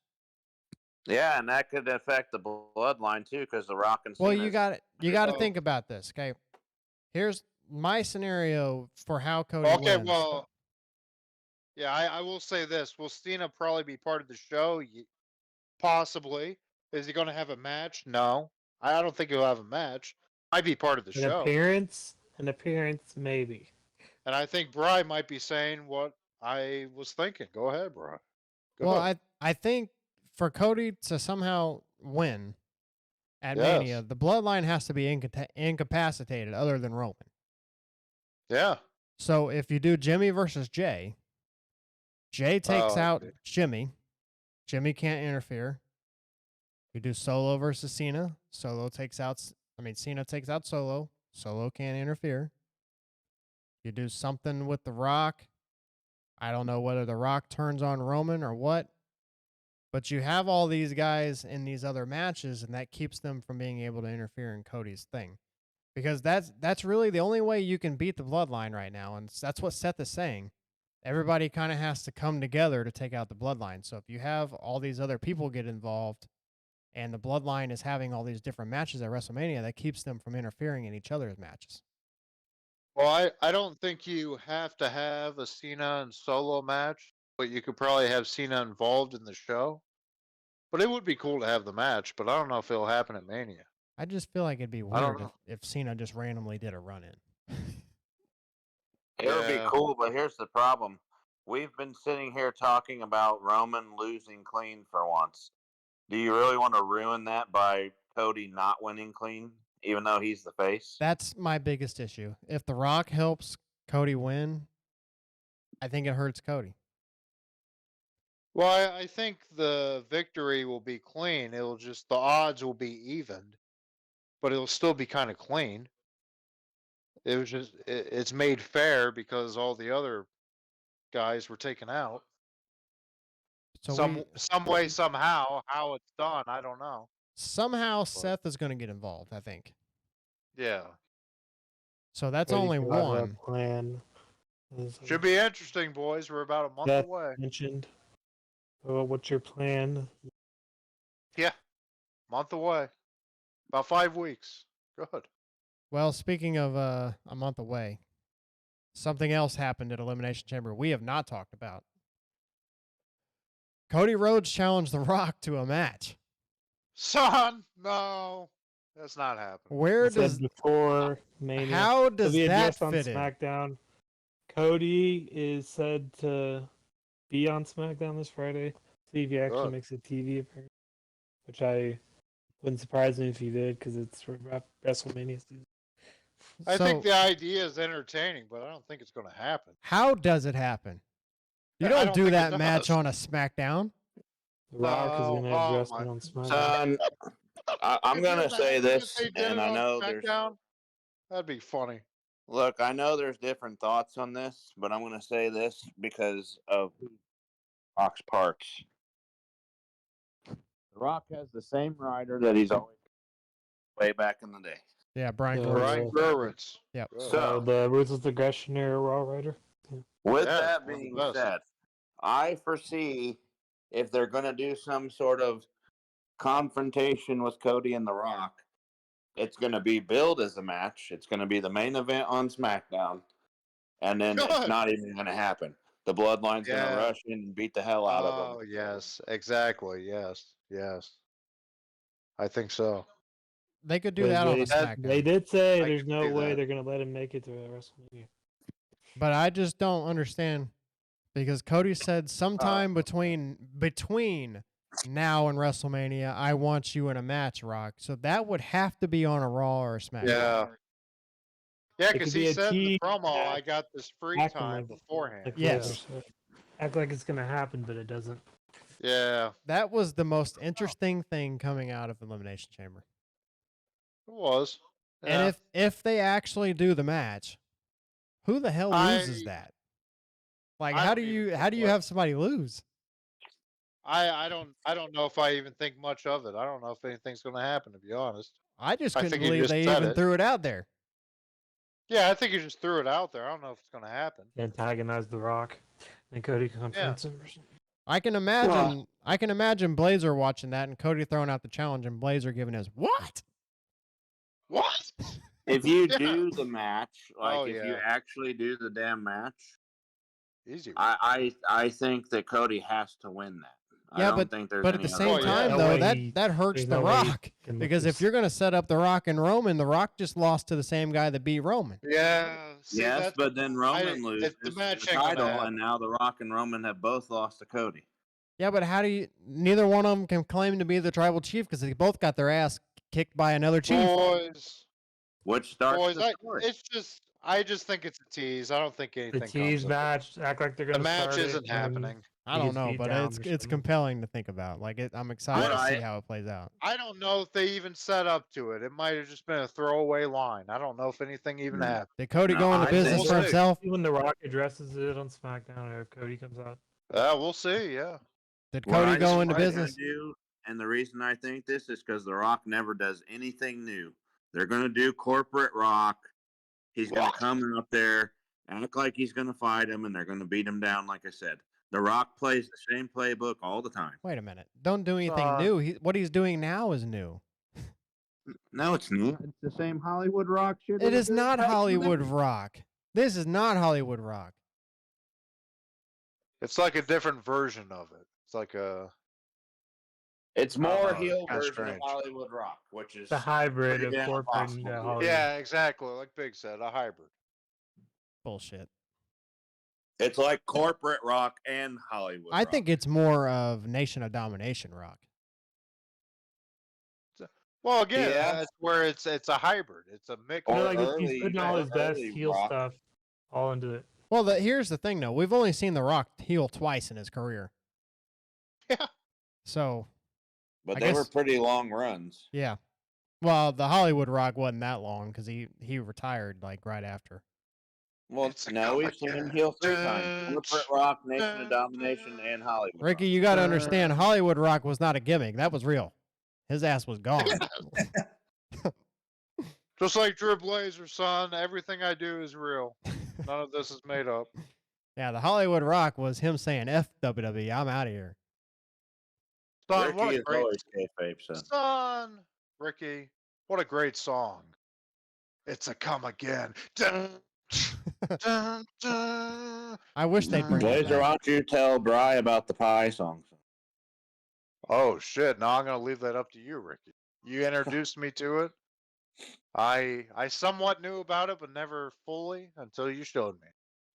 [SPEAKER 3] Yeah, and that could affect the bloodline too, because The Rock and
[SPEAKER 1] Well,
[SPEAKER 3] Cena.
[SPEAKER 1] you got to
[SPEAKER 2] Oh.
[SPEAKER 1] think about this. Okay, here's my scenario for how Cody
[SPEAKER 2] Okay,
[SPEAKER 1] wins.
[SPEAKER 2] well, yeah, I will say this: will Cena probably be part of the show? Possibly. Is he going to have a match? No, I don't think he'll have a match. Might be part of the
[SPEAKER 4] An
[SPEAKER 2] show,
[SPEAKER 4] appearance, maybe.
[SPEAKER 2] and I think Bry might be saying what I was thinking. Go ahead, Bry. Go
[SPEAKER 1] Well,
[SPEAKER 2] ahead.
[SPEAKER 1] I think for Cody to somehow win at Mania,
[SPEAKER 2] Yes.
[SPEAKER 1] the bloodline has to be incapacitated other than Roman.
[SPEAKER 2] Yeah.
[SPEAKER 1] So if you do Jimmy versus Jay, Jay takes
[SPEAKER 2] Oh, I
[SPEAKER 1] out
[SPEAKER 2] see.
[SPEAKER 1] Jimmy. Jimmy can't interfere. You do Solo versus Cena. Cena takes out Solo. Solo can't interfere. You do something with The Rock. I don't know whether The Rock turns on Roman or what. But you have all these guys in these other matches, and that keeps them from being able to interfere in Cody's thing. Because that's really the only way you can beat the bloodline right now, and that's what Seth is saying. Everybody kind of has to come together to take out the bloodline. So if you have all these other people get involved, and the bloodline is having all these different matches at WrestleMania, that keeps them from interfering in each other's matches.
[SPEAKER 2] Well, I don't think you have to have a Cena and Solo match, but you could probably have Cena involved in the show. But it would be cool to have the match, but I don't know if it'll happen at Mania.
[SPEAKER 1] I just feel like it'd be
[SPEAKER 2] I don't
[SPEAKER 1] weird
[SPEAKER 2] know.
[SPEAKER 1] if Cena just randomly did a run in.
[SPEAKER 3] It would be
[SPEAKER 2] Yeah.
[SPEAKER 3] cool, but here's the problem. We've been sitting here talking about Roman losing clean for once. Do you really want to ruin that by Cody not winning clean, even though he's the face?
[SPEAKER 1] That's my biggest issue. If The Rock helps Cody win, I think it hurts Cody.
[SPEAKER 2] Well, I think the victory will be clean. The odds will be evened, but it'll still be kind of clean. It's made fair because all the other guys were taken out.
[SPEAKER 1] So
[SPEAKER 2] Some way, somehow, how it's done, I don't know.
[SPEAKER 1] somehow Seth is going to get involved, I think.
[SPEAKER 2] Yeah.
[SPEAKER 1] So that's
[SPEAKER 4] Cody
[SPEAKER 1] only
[SPEAKER 4] still has
[SPEAKER 1] one.
[SPEAKER 4] that plan. As,
[SPEAKER 2] Should be interesting, boys. We're about a month
[SPEAKER 4] Seth
[SPEAKER 2] away.
[SPEAKER 4] mentioned. Well, what's your plan?
[SPEAKER 2] Yeah. Month away. About 5 weeks. Good.
[SPEAKER 1] Well, speaking of a month away, something else happened at Elimination Chamber we have not talked about. Cody Rhodes challenged The Rock to a match.
[SPEAKER 2] Son, no. That's not happening.
[SPEAKER 1] Where
[SPEAKER 4] Said
[SPEAKER 1] does
[SPEAKER 4] before Mania.
[SPEAKER 1] how
[SPEAKER 4] It'll
[SPEAKER 1] does
[SPEAKER 4] be
[SPEAKER 1] that
[SPEAKER 4] addressed on
[SPEAKER 1] fit in?
[SPEAKER 4] SmackDown. Cody is said to be on SmackDown this Friday. See if he actually
[SPEAKER 2] Good.
[SPEAKER 4] makes a TV appearance, which I wouldn't surprise me if he did because it's for WrestleMania season.
[SPEAKER 2] I
[SPEAKER 1] So
[SPEAKER 2] think the idea is entertaining, but I don't think it's going to happen.
[SPEAKER 1] how does it happen? You
[SPEAKER 2] Yeah, I
[SPEAKER 1] don't
[SPEAKER 2] don't
[SPEAKER 1] do
[SPEAKER 2] think it
[SPEAKER 1] that match
[SPEAKER 2] does.
[SPEAKER 1] on a SmackDown.
[SPEAKER 4] The Rock is going to
[SPEAKER 2] Oh,
[SPEAKER 4] address
[SPEAKER 2] my-
[SPEAKER 4] it on SmackDown.
[SPEAKER 3] Son, I'm
[SPEAKER 2] Could you
[SPEAKER 3] going to say
[SPEAKER 2] imagine if
[SPEAKER 3] this,
[SPEAKER 2] they did
[SPEAKER 3] and
[SPEAKER 2] it
[SPEAKER 3] I
[SPEAKER 2] on
[SPEAKER 3] know there's.
[SPEAKER 2] SmackDown? That'd be funny.
[SPEAKER 3] Look, I know there's different thoughts on this, but I'm going to say this because of Rock's parts. The Rock has the same rider that he's always way back in the day.
[SPEAKER 1] Yeah, Brian
[SPEAKER 4] Yeah,
[SPEAKER 1] Cranston.
[SPEAKER 2] Brian Gerwitz.
[SPEAKER 1] Yep.
[SPEAKER 2] Good.
[SPEAKER 3] So,
[SPEAKER 4] the Ruthless Aggression era Raw Rider.
[SPEAKER 3] with
[SPEAKER 2] Yeah,
[SPEAKER 3] that
[SPEAKER 2] one of the
[SPEAKER 3] being
[SPEAKER 2] best.
[SPEAKER 3] said, I foresee if they're going to do some sort of confrontation with Cody and The Rock, it's going to be billed as a match. It's going to be the main event on SmackDown, and then it's
[SPEAKER 2] Good.
[SPEAKER 3] not even going to happen. The Bloodline's going
[SPEAKER 2] Yeah.
[SPEAKER 3] to rush in and beat the hell out of
[SPEAKER 2] Oh,
[SPEAKER 3] them.
[SPEAKER 2] yes. Exactly. Yes. Yes. I think so.
[SPEAKER 1] They could do that on a SmackDown.
[SPEAKER 4] They did say
[SPEAKER 2] I
[SPEAKER 4] there's
[SPEAKER 2] can
[SPEAKER 4] no
[SPEAKER 2] see
[SPEAKER 4] way
[SPEAKER 2] that.
[SPEAKER 4] they're gonna let him make it to WrestleMania.
[SPEAKER 1] But I just don't understand because Cody said sometime between now and WrestleMania, I want you in a match, Rock. So that would have to be on a Raw or a SmackDown.
[SPEAKER 2] Yeah. Yeah,
[SPEAKER 4] It
[SPEAKER 2] because
[SPEAKER 4] could be
[SPEAKER 2] he
[SPEAKER 4] a
[SPEAKER 2] said in the
[SPEAKER 4] tease
[SPEAKER 2] promo, I
[SPEAKER 4] match
[SPEAKER 2] got this free
[SPEAKER 4] acting
[SPEAKER 2] time beforehand.
[SPEAKER 4] like
[SPEAKER 1] Yes.
[SPEAKER 4] Lesnar said. Act like it's gonna happen, but it doesn't.
[SPEAKER 2] Yeah,
[SPEAKER 1] That was the most interesting thing coming out of Elimination Chamber.
[SPEAKER 2] it was.
[SPEAKER 1] And
[SPEAKER 2] Yeah.
[SPEAKER 1] if they actually do the match, who the hell loses that? Like,
[SPEAKER 2] I
[SPEAKER 1] how do
[SPEAKER 2] don't even
[SPEAKER 1] you
[SPEAKER 2] think
[SPEAKER 1] have somebody lose?
[SPEAKER 2] I don't know if I even think much of it. I don't know if anything's going to happen, to be honest.
[SPEAKER 1] I just
[SPEAKER 2] I
[SPEAKER 1] couldn't
[SPEAKER 2] think you
[SPEAKER 1] believe
[SPEAKER 2] just
[SPEAKER 1] they
[SPEAKER 2] said
[SPEAKER 1] even
[SPEAKER 2] it.
[SPEAKER 1] threw it out there.
[SPEAKER 2] Yeah, I think you just threw it out there. I don't know if it's going to happen.
[SPEAKER 4] Antagonize The Rock, and Cody confronts him. Or something.
[SPEAKER 1] I can imagine Blazer watching that and Cody throwing out the challenge and Blazer giving his what?
[SPEAKER 2] What?
[SPEAKER 3] If you
[SPEAKER 2] Yeah.
[SPEAKER 3] do the match, like
[SPEAKER 2] Oh,
[SPEAKER 3] if you
[SPEAKER 2] yeah.
[SPEAKER 3] actually do the damn match,
[SPEAKER 2] Easy.
[SPEAKER 3] I think that Cody has to win that.
[SPEAKER 1] Yeah,
[SPEAKER 3] I don't think there's
[SPEAKER 1] but
[SPEAKER 3] any
[SPEAKER 1] at the
[SPEAKER 3] other
[SPEAKER 1] same
[SPEAKER 2] Oh, yeah.
[SPEAKER 1] time
[SPEAKER 4] No
[SPEAKER 1] though,
[SPEAKER 4] way
[SPEAKER 1] that hurts
[SPEAKER 4] there's
[SPEAKER 1] The
[SPEAKER 4] no way he
[SPEAKER 1] Rock
[SPEAKER 4] can make
[SPEAKER 1] because if
[SPEAKER 4] this.
[SPEAKER 1] you're going to set up The Rock and Roman, The Rock just lost to the same guy that beat Roman.
[SPEAKER 2] Yeah. See,
[SPEAKER 3] yes,
[SPEAKER 2] that's
[SPEAKER 3] but then Roman loses
[SPEAKER 2] the
[SPEAKER 3] the
[SPEAKER 2] match ain't gonna
[SPEAKER 3] title,
[SPEAKER 2] happen.
[SPEAKER 3] and now The Rock and Roman have both lost to Cody.
[SPEAKER 1] Yeah, but how do you? Neither one of them can claim to be the tribal chief because they both got their ass kicked by another chief.
[SPEAKER 3] Which starts
[SPEAKER 2] Boys,
[SPEAKER 3] the story.
[SPEAKER 2] I just think it's a tease. I don't think
[SPEAKER 4] The
[SPEAKER 2] anything
[SPEAKER 4] tease
[SPEAKER 2] comes of it.
[SPEAKER 4] match, act like they're
[SPEAKER 2] The
[SPEAKER 4] gonna
[SPEAKER 2] match
[SPEAKER 4] start it,
[SPEAKER 2] isn't
[SPEAKER 4] and then
[SPEAKER 2] happening.
[SPEAKER 1] I
[SPEAKER 4] he
[SPEAKER 1] don't
[SPEAKER 4] gets
[SPEAKER 1] know,
[SPEAKER 4] beat
[SPEAKER 1] but
[SPEAKER 4] down
[SPEAKER 1] it's
[SPEAKER 4] or something.
[SPEAKER 1] compelling to think about. Like I'm excited
[SPEAKER 3] Well,
[SPEAKER 1] to see
[SPEAKER 3] I-
[SPEAKER 1] how it plays out.
[SPEAKER 2] I don't know if they even set up to it. It might have just been a throwaway line. I don't know if anything even
[SPEAKER 3] Mm.
[SPEAKER 2] happened.
[SPEAKER 1] Did Cody
[SPEAKER 3] No,
[SPEAKER 1] go into
[SPEAKER 3] I
[SPEAKER 1] business
[SPEAKER 3] think
[SPEAKER 1] for
[SPEAKER 3] so.
[SPEAKER 1] himself?
[SPEAKER 4] See when The Rock addresses it on SmackDown, or if Cody comes out.
[SPEAKER 2] We'll see. Yeah.
[SPEAKER 1] Did
[SPEAKER 3] What
[SPEAKER 1] Cody
[SPEAKER 3] I
[SPEAKER 1] go
[SPEAKER 3] think
[SPEAKER 1] into
[SPEAKER 3] they're gonna
[SPEAKER 1] business?
[SPEAKER 3] do, and the reason I think this is because The Rock never does anything new. They're gonna do corporate Rock. He's gonna
[SPEAKER 2] What?
[SPEAKER 3] come up there, act like he's gonna fight him, and they're gonna beat him down. Like I said, The Rock plays the same playbook all the time.
[SPEAKER 1] Wait a minute. Don't do anything
[SPEAKER 2] Son.
[SPEAKER 1] new. What he's doing now is new.
[SPEAKER 3] No, it's not. It's the same Hollywood Rock shit.
[SPEAKER 1] It is not Hollywood Rock. This is not Hollywood Rock.
[SPEAKER 2] It's like a different version of it. It's like a.
[SPEAKER 3] It's
[SPEAKER 2] I don't
[SPEAKER 3] more
[SPEAKER 2] know,
[SPEAKER 3] heel
[SPEAKER 2] it's kinda
[SPEAKER 3] version
[SPEAKER 2] strange.
[SPEAKER 3] of Hollywood Rock, which is
[SPEAKER 4] The hybrid
[SPEAKER 3] pretty
[SPEAKER 4] of
[SPEAKER 3] damn
[SPEAKER 4] corporate and
[SPEAKER 3] impossible to do.
[SPEAKER 4] Hollywood.
[SPEAKER 2] Yeah, exactly. Like Big said, a hybrid.
[SPEAKER 1] Bullshit.
[SPEAKER 3] It's like corporate Rock and Hollywood.
[SPEAKER 1] I
[SPEAKER 3] Rock.
[SPEAKER 1] think it's more of Nation of Domination Rock.
[SPEAKER 2] Well, again,
[SPEAKER 3] Yeah.
[SPEAKER 2] that's where it's a hybrid. It's a mix.
[SPEAKER 4] I
[SPEAKER 3] Or
[SPEAKER 4] feel like
[SPEAKER 3] early-
[SPEAKER 4] he's putting all his best
[SPEAKER 3] early
[SPEAKER 4] heel
[SPEAKER 3] Rock.
[SPEAKER 4] stuff all into it.
[SPEAKER 1] Well, here's the thing, though. We've only seen The Rock heel twice in his career.
[SPEAKER 2] Yeah.
[SPEAKER 1] So,
[SPEAKER 3] But
[SPEAKER 1] I
[SPEAKER 3] they were
[SPEAKER 1] guess-
[SPEAKER 3] pretty long runs.
[SPEAKER 1] yeah. Well, the Hollywood Rock wasn't that long because he retired like right after.
[SPEAKER 3] Well,
[SPEAKER 2] It's a
[SPEAKER 3] no, we've seen him heel 3 times: corporate Rock, Nation of Domination, and Hollywood.
[SPEAKER 1] Ricky,
[SPEAKER 3] Rock.
[SPEAKER 1] you got to understand, Hollywood Rock was not a gimmick. That was real. His ass was gone.
[SPEAKER 2] Just like Drew Blazer, son. Everything I do is real. None of this is made up.
[SPEAKER 1] Yeah, the Hollywood Rock was him saying "F WWE, I'm out of here."
[SPEAKER 2] Son, what
[SPEAKER 3] Ricky
[SPEAKER 2] a
[SPEAKER 3] is
[SPEAKER 2] great
[SPEAKER 3] always kayfabe, son.
[SPEAKER 2] son. Ricky, what a great song. It's a come again. Dun, dun, dun.
[SPEAKER 1] I wish they'd bring that
[SPEAKER 3] Blazer, why
[SPEAKER 1] back.
[SPEAKER 3] don't you tell Bry about the pie song?
[SPEAKER 2] Oh shit! Now I'm gonna leave that up to you, Ricky. You introduced me to it. I somewhat knew about it, but never fully until you showed me.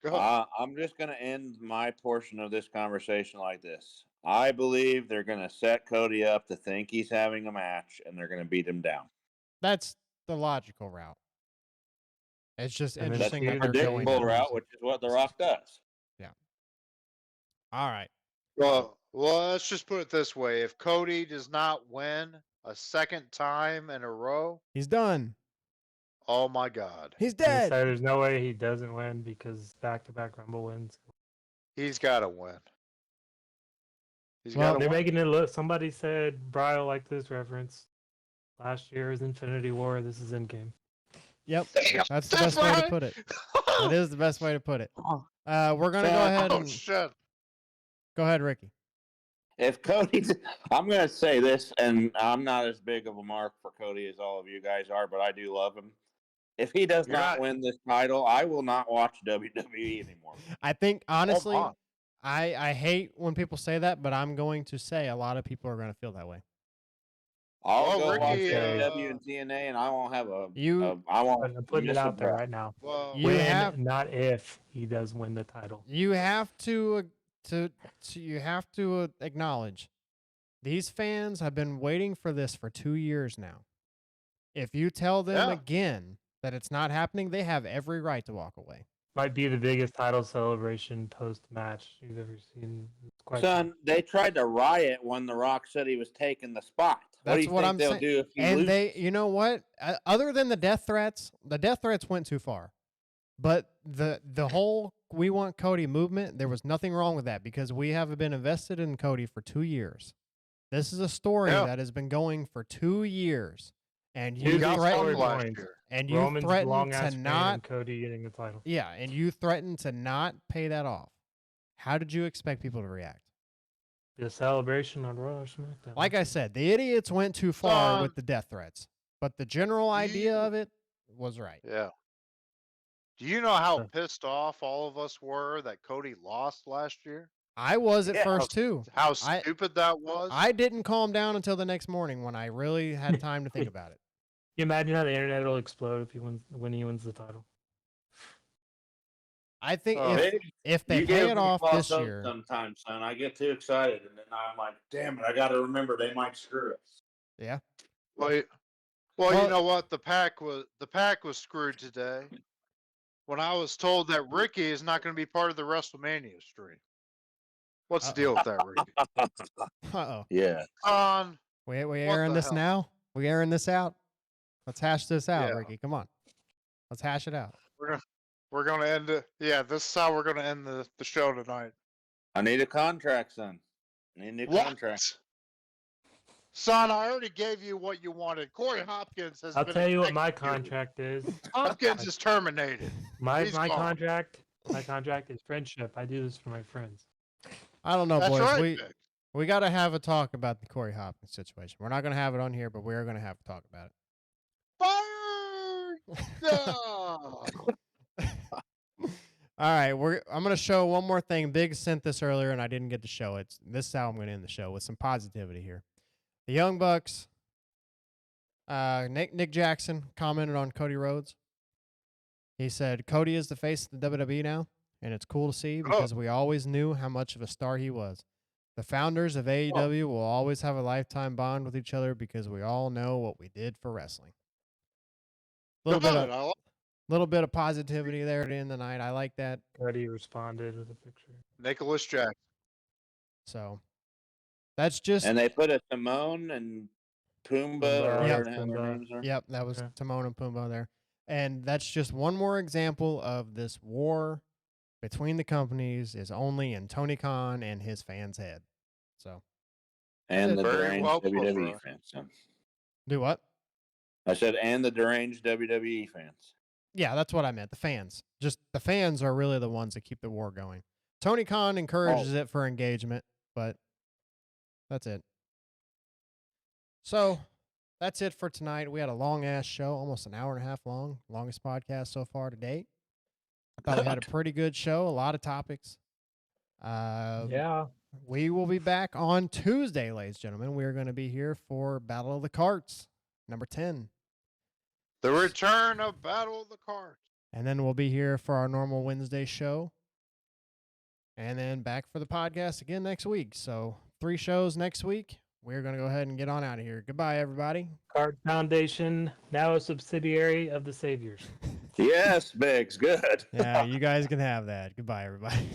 [SPEAKER 2] Go.
[SPEAKER 3] I'm just going to end my portion of this conversation like this. I believe they're going to set Cody up to think he's having a match, and they're going to beat him down.
[SPEAKER 1] That's the logical route. It's just
[SPEAKER 4] And then
[SPEAKER 3] That's
[SPEAKER 1] interesting
[SPEAKER 3] the
[SPEAKER 1] that they're going
[SPEAKER 3] predictable
[SPEAKER 1] that
[SPEAKER 3] route,
[SPEAKER 1] route.
[SPEAKER 3] which is what The Rock does.
[SPEAKER 1] All right.
[SPEAKER 2] Well, let's just put it this way: if Cody does not win a second time in a row,
[SPEAKER 1] He's done.
[SPEAKER 2] oh my God,
[SPEAKER 1] He's
[SPEAKER 4] And they
[SPEAKER 1] dead.
[SPEAKER 4] say there's no way he doesn't win because back-to-back Rumble wins.
[SPEAKER 2] he's got to win. He's
[SPEAKER 1] Well,
[SPEAKER 2] got
[SPEAKER 4] They're
[SPEAKER 2] to win.
[SPEAKER 4] making it look. Somebody said Brio liked this reference. Last year is Infinity War. This is Endgame.
[SPEAKER 1] Yep. That's the best way to put it. That is the best way to put it. We're gonna go ahead
[SPEAKER 2] Oh
[SPEAKER 1] and
[SPEAKER 2] shit!
[SPEAKER 1] go ahead, Ricky.
[SPEAKER 3] If Cody, I'm going to say this, and I'm not as big of a mark for Cody as all of you guys are, but I do love him. If he does
[SPEAKER 2] You're
[SPEAKER 3] not
[SPEAKER 2] not-
[SPEAKER 3] win this title, I will not watch WWE anymore.
[SPEAKER 1] I think honestly,
[SPEAKER 2] on.
[SPEAKER 1] I hate when people say that, but I'm going to say a lot of people are going to feel that way.
[SPEAKER 3] I'll
[SPEAKER 2] Well,
[SPEAKER 3] go watch
[SPEAKER 2] Ricky,
[SPEAKER 3] AEW and TNA, and I won't have
[SPEAKER 4] I'm putting it
[SPEAKER 3] miss a
[SPEAKER 4] out there
[SPEAKER 3] breath.
[SPEAKER 4] right now.
[SPEAKER 2] well,
[SPEAKER 1] You
[SPEAKER 4] When,
[SPEAKER 1] have-
[SPEAKER 4] not if he does win the title.
[SPEAKER 1] You have to acknowledge these fans have been waiting for this for 2 years now. If you tell them
[SPEAKER 2] Yeah.
[SPEAKER 1] again that it's not happening, they have every right to walk away.
[SPEAKER 4] Might be the biggest title celebration post-match you've ever seen. It's quite
[SPEAKER 3] Son, they tried to riot when The Rock said he was taking the spot. What do
[SPEAKER 1] That's
[SPEAKER 3] you
[SPEAKER 1] what
[SPEAKER 3] think
[SPEAKER 1] I'm
[SPEAKER 3] they'll
[SPEAKER 1] saying.
[SPEAKER 3] do if he
[SPEAKER 1] And
[SPEAKER 3] loses?
[SPEAKER 1] you know what? Other than the death threats went too far. But the whole "we want Cody" movement, there was nothing wrong with that because we have been invested in Cody for 2 years. This is a story
[SPEAKER 2] Yeah.
[SPEAKER 1] that has been going for 2 years, and
[SPEAKER 4] He
[SPEAKER 1] you
[SPEAKER 2] got
[SPEAKER 1] threatened
[SPEAKER 2] pumped last
[SPEAKER 4] points.
[SPEAKER 2] year.
[SPEAKER 1] and you
[SPEAKER 4] Roman's
[SPEAKER 1] threatened
[SPEAKER 4] long-ass
[SPEAKER 1] to
[SPEAKER 4] reign
[SPEAKER 1] not
[SPEAKER 4] and Cody getting the title.
[SPEAKER 1] and you threatened to not pay that off. How did you expect people to react?
[SPEAKER 4] The celebration on Raw or SmackDown.
[SPEAKER 1] Like I said, the idiots went too far
[SPEAKER 2] Son,
[SPEAKER 1] with the death threats, but the general idea
[SPEAKER 2] you-
[SPEAKER 1] of it was right.
[SPEAKER 2] Yeah. Do you know how
[SPEAKER 4] Huh.
[SPEAKER 2] pissed off all of us were that Cody lost last year?
[SPEAKER 1] I was at
[SPEAKER 3] Yeah,
[SPEAKER 1] first too.
[SPEAKER 2] How
[SPEAKER 1] I-
[SPEAKER 2] stupid that was?
[SPEAKER 1] I didn't calm down until the next morning when I really had time to think about it.
[SPEAKER 4] You imagine how the internet will explode if when he wins the title.
[SPEAKER 1] I think
[SPEAKER 2] Oh.
[SPEAKER 1] if they
[SPEAKER 3] you
[SPEAKER 1] pay
[SPEAKER 3] give
[SPEAKER 1] it
[SPEAKER 3] me
[SPEAKER 1] off
[SPEAKER 3] false
[SPEAKER 1] this
[SPEAKER 3] hope
[SPEAKER 1] year,
[SPEAKER 3] sometimes, son. I get too excited, and then I'm like, damn it, I got to remember they might screw us.
[SPEAKER 1] yeah.
[SPEAKER 2] Well, you
[SPEAKER 1] Well-
[SPEAKER 2] know what? The pack was screwed today. When I was told that Ricky is not going to be part of the WrestleMania stream. What's the deal with that, Ricky?
[SPEAKER 1] Uh-oh.
[SPEAKER 3] Yeah.
[SPEAKER 2] On
[SPEAKER 1] We
[SPEAKER 2] What
[SPEAKER 1] airing
[SPEAKER 2] the
[SPEAKER 1] this
[SPEAKER 2] hell?
[SPEAKER 1] now? We airing this out? Let's hash this out,
[SPEAKER 2] Yeah.
[SPEAKER 1] Ricky. Come on. Let's hash it out.
[SPEAKER 2] we're gonna end it. Yeah, this is how we're gonna end the show tonight.
[SPEAKER 3] I need a contract, son. I need a new contract.
[SPEAKER 2] Son, I already gave you what you wanted. Corey Hopkins has
[SPEAKER 4] I'll
[SPEAKER 2] been
[SPEAKER 4] tell you what my
[SPEAKER 2] executed.
[SPEAKER 4] contract is.
[SPEAKER 2] Hopkins is terminated.
[SPEAKER 4] My
[SPEAKER 2] He's
[SPEAKER 4] my
[SPEAKER 2] gone.
[SPEAKER 4] contract. My contract is friendship. I do this for my friends.
[SPEAKER 1] I don't know,
[SPEAKER 2] That's
[SPEAKER 1] boys.
[SPEAKER 2] right.
[SPEAKER 1] We we got to have a talk about the Corey Hopkins situation. We're not going to have it on here, but we are going to have a talk about
[SPEAKER 2] Fire! Yeah.
[SPEAKER 1] All right, I'm going to show one more thing. Big sent this earlier, and I didn't get to show it. This is how I'm going to end the show with some positivity here. The Young Bucks, Nick Jackson commented on Cody Rhodes. He said, Cody is the face of the WWE now, and it's cool to see because we always knew how much of a star he was. The founders of AEW will always have a lifetime bond with each other because we all know what we did for wrestling. Little bit of positivity there at the end of the night. I like that.
[SPEAKER 4] Cody responded with a picture.
[SPEAKER 2] Nicholas Jackson.
[SPEAKER 1] So that's just
[SPEAKER 3] And they put a Timon and Pumbaa, or
[SPEAKER 4] Pumbaa,
[SPEAKER 3] whatever the hell their
[SPEAKER 4] Pumbaa.
[SPEAKER 3] names are.
[SPEAKER 1] Yep, that was
[SPEAKER 4] Okay.
[SPEAKER 1] Timon and Pumbaa there. And that's just one more example of this war between the companies is only in Tony Khan and his fans' head. So
[SPEAKER 3] And the
[SPEAKER 2] Very
[SPEAKER 3] deranged
[SPEAKER 2] well put,
[SPEAKER 3] WWE
[SPEAKER 2] bro.
[SPEAKER 3] fans. Son.
[SPEAKER 1] do what?
[SPEAKER 3] I said, and the deranged WWE fans.
[SPEAKER 1] Yeah, that's what I meant. The fans. Just the fans are really the ones that keep the war going. Tony Khan encourages it for engagement, but that's it. So that's it for tonight. We had a long ass show, almost an hour and a half long, longest podcast so far to date. I thought we had a pretty good show, a lot of topics.
[SPEAKER 4] Yeah.
[SPEAKER 1] We will be back on Tuesday, ladies and gentlemen. We are going to be here for Battle of the Carts, number 10.
[SPEAKER 2] The return of Battle of the Cards.
[SPEAKER 1] And then we'll be here for our normal Wednesday show. And then back for the podcast again next week. So 3 shows next week. We're going to go ahead and get on out of here. Goodbye, everybody.
[SPEAKER 4] Card Foundation, now a subsidiary of the Saviors.
[SPEAKER 3] Yes, Biggs, good.
[SPEAKER 1] Yeah, you guys can have that. Goodbye, everybody.